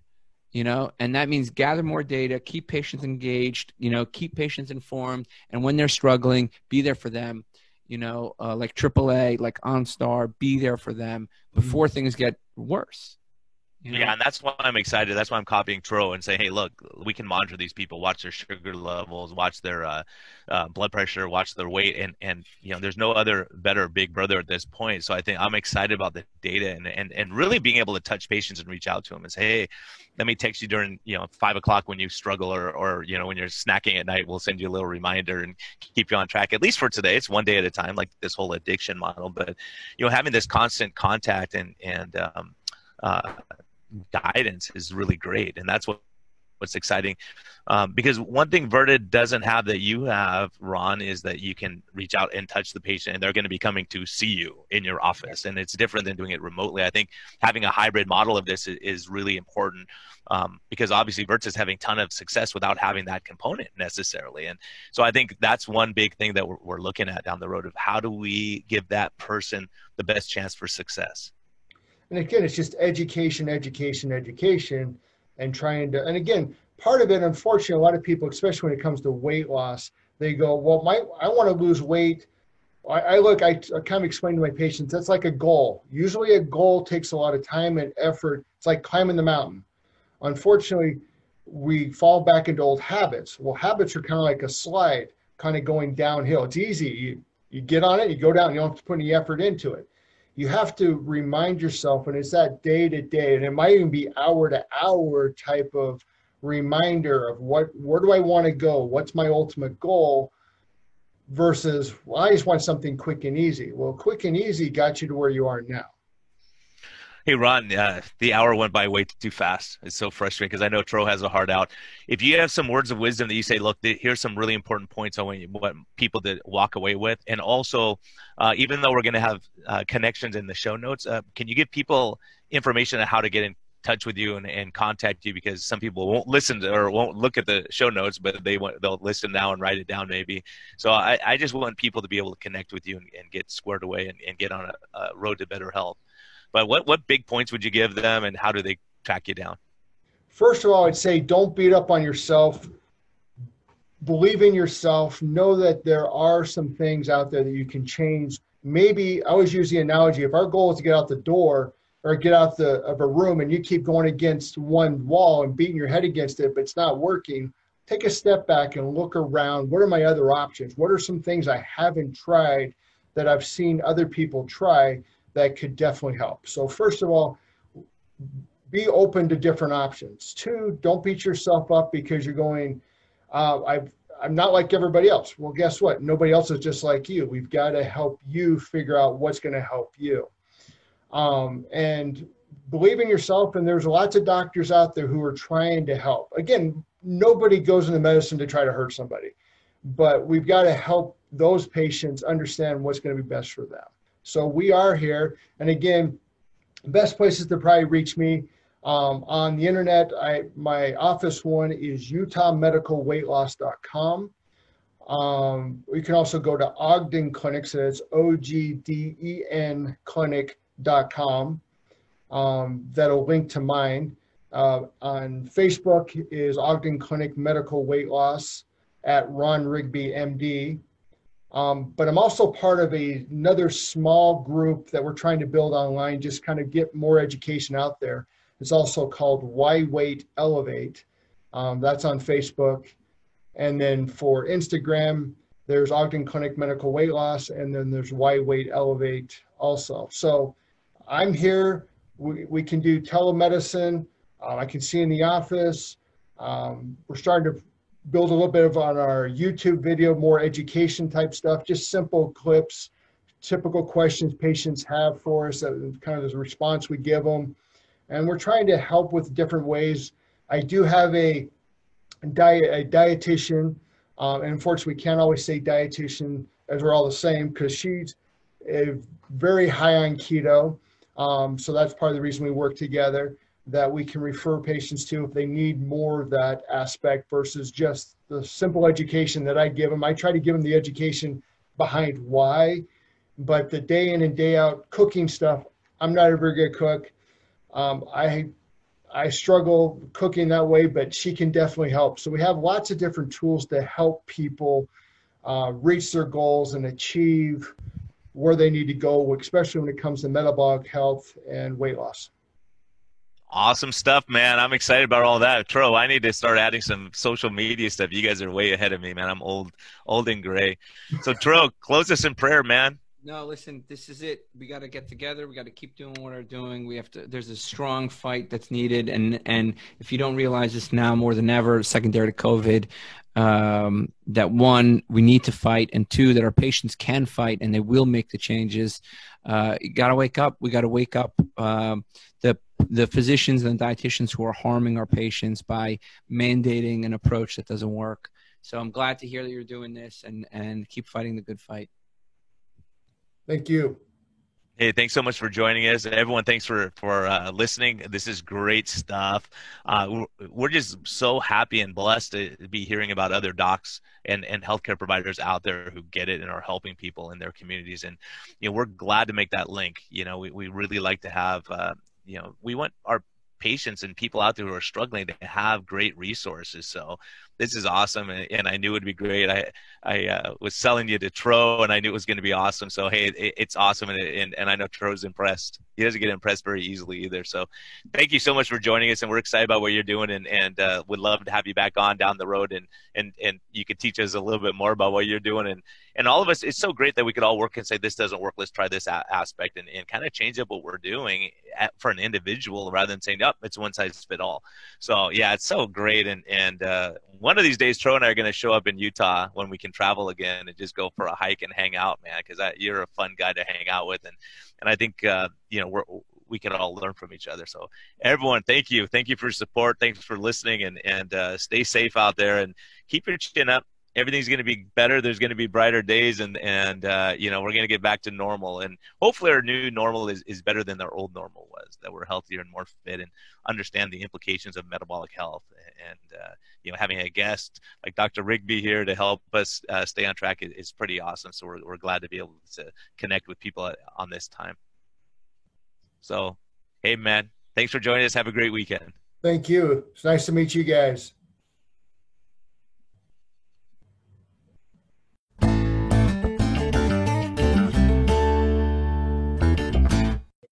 [SPEAKER 4] And that means gather more data, keep patients engaged, keep patients informed. And when they're struggling, be there for them. Like AAA, like OnStar, be there for them before things get worse.
[SPEAKER 3] Yeah, and that's why I'm excited. That's why I'm copying Tro and saying, hey, look, we can monitor these people, watch their sugar levels, watch their blood pressure, watch their weight, and there's no other better big brother at this point. So I think I'm excited about the data and really being able to touch patients and reach out to them and say, hey, let me text you during 5 o'clock when you struggle or when you're snacking at night. We'll send you a little reminder and keep you on track, at least for today. It's one day at a time, like this whole addiction model. But having this constant contact and guidance is really great, and that's what's exciting, because one thing Verta doesn't have that you have, Ron, is that you can reach out and touch the patient, and they're going to be coming to see you in your office, and it's different than doing it remotely. I think having a hybrid model of this is really important, because obviously Verta is having a ton of success without having that component necessarily, and so I think that's one big thing that we're looking at down the road of how do we give that person the best chance for success.
[SPEAKER 5] And again, it's just education, and trying to, and again, part of it, unfortunately, a lot of people, especially when it comes to weight loss, they go, well, I want to lose weight. I kind of explain to my patients, that's like a goal. Usually a goal takes a lot of time and effort. It's like climbing the mountain. Unfortunately, we fall back into old habits. Well, habits are kind of like a slide, kind of going downhill. It's easy. You get on it, you go down, you don't have to put any effort into it. You have to remind yourself, and it's that day to day, and it might even be hour to hour type of reminder of where do I want to go? What's my ultimate goal? Versus, well, I just want something quick and easy. Well, quick and easy got you to where you are now.
[SPEAKER 3] Hey, Ron, the hour went by way too fast. It's so frustrating because I know Tro has a heart out. If you have some words of wisdom that you say, look, here's some really important points I want what people to walk away with. And also, even though we're going to have connections in the show notes, can you give people information on how to get in touch with you and contact you? Because some people won't listen to or won't look at the show notes, but they'll listen now and write it down maybe. So I just want people to be able to connect with you and get squared away and get on a road to better health. But what big points would you give them, and how do they track you down?
[SPEAKER 5] First of all, I'd say don't beat up on yourself. Believe in yourself. Know that there are some things out there that you can change. Maybe, I always use the analogy, if our goal is to get out the door or get out of a room and you keep going against one wall and beating your head against it, but it's not working, take a step back and look around. What are my other options? What are some things I haven't tried that I've seen other people try that could definitely help? So first of all, be open to different options. 2, don't beat yourself up because you're going, I'm not like everybody else. Well, guess what? Nobody else is just like you. We've got to help you figure out what's going to help you. And believe in yourself. And there's lots of doctors out there who are trying to help. Again, nobody goes into medicine to try to hurt somebody, but we've got to help those patients understand what's going to be best for them. So we are here. And again, best places to probably reach me on the internet. My office one is utahmedicalweightloss.com. You can also go to Ogden Clinic, so it's OGDEN clinic.com. That'll link to mine. On Facebook is Ogden Clinic Medical Weight Loss at Ron Rigby, MD. But I'm also part of another small group that we're trying to build online, just kind of get more education out there. It's also called Why Weight Elevate. That's on Facebook. And then for Instagram, there's Ogden Clinic Medical Weight Loss, and then there's Why Weight Elevate also. So I'm here. We can do telemedicine. I can see in the office. We're starting to build a little bit on our YouTube video, more education type stuff, just simple clips, typical questions patients have for us, kind of the response we give them. And we're trying to help with different ways. I do have a dietitian, and unfortunately we can't always say dietitian as we're all the same because she's very high on keto. So that's part of the reason we work together, that we can refer patients to if they need more of that aspect versus just the simple education that I give them. I try to give them the education behind why, but the day in and day out cooking stuff, I'm not a very good cook. I struggle cooking that way, but she can definitely help. So we have lots of different tools to help people reach their goals and achieve where they need to go, especially when it comes to metabolic health and weight loss.
[SPEAKER 3] Awesome stuff, man. I'm excited about all that. Tro, I need to start adding some social media stuff. You guys are way ahead of me, man. I'm old and gray. So Tro, close us in prayer, man.
[SPEAKER 4] No, listen, this is it. We got to get together. We got to keep doing what we're doing. We have to, there's a strong fight that's needed. And if you don't realize this now more than ever, secondary to COVID, that one, we need to fight, and two, that our patients can fight and they will make the changes. You got to wake up. We got to wake up the physicians and dietitians who are harming our patients by mandating an approach that doesn't work. So I'm glad to hear that you're doing this, and keep fighting the good fight.
[SPEAKER 5] Thank you.
[SPEAKER 3] Hey, thanks so much for joining us. Everyone, thanks for listening. This is great stuff. We're just so happy and blessed to be hearing about other docs and healthcare providers out there who get it and are helping people in their communities. And, we're glad to make that link. We really like to have, we want our patients and people out there who are struggling to have great resources. So this is awesome, and I knew it'd be great. I was selling you to Tro, and I knew it was going to be awesome. So hey, it's awesome, and I know Tro's impressed. He doesn't get impressed very easily either. So thank you so much for joining us, and we're excited about what you're doing, and would love to have you back on down the road, and you could teach us a little bit more about what you're doing, and all of us. It's so great that we could all work and say, this doesn't work, let's try this aspect, and kind of change up what we're doing for an individual rather than saying, it's one size fits all. So yeah, it's so great, and one of these days, Tro and I are going to show up in Utah when we can travel again and just go for a hike and hang out, man, because you're a fun guy to hang out with. And I think, we can all learn from each other. So everyone, thank you. Thank you for your support. Thanks for listening, and stay safe out there and keep your chin up. Everything's going to be better. There's going to be brighter days, and we're going to get back to normal. And hopefully our new normal is better than our old normal was, that we're healthier and more fit and understand the implications of metabolic health. And, having a guest like Dr. Rigby here to help us stay on track is pretty awesome. So we're glad to be able to connect with people on this time. So, hey, man, thanks for joining us. Have a great weekend.
[SPEAKER 5] Thank you. It's nice to meet you guys.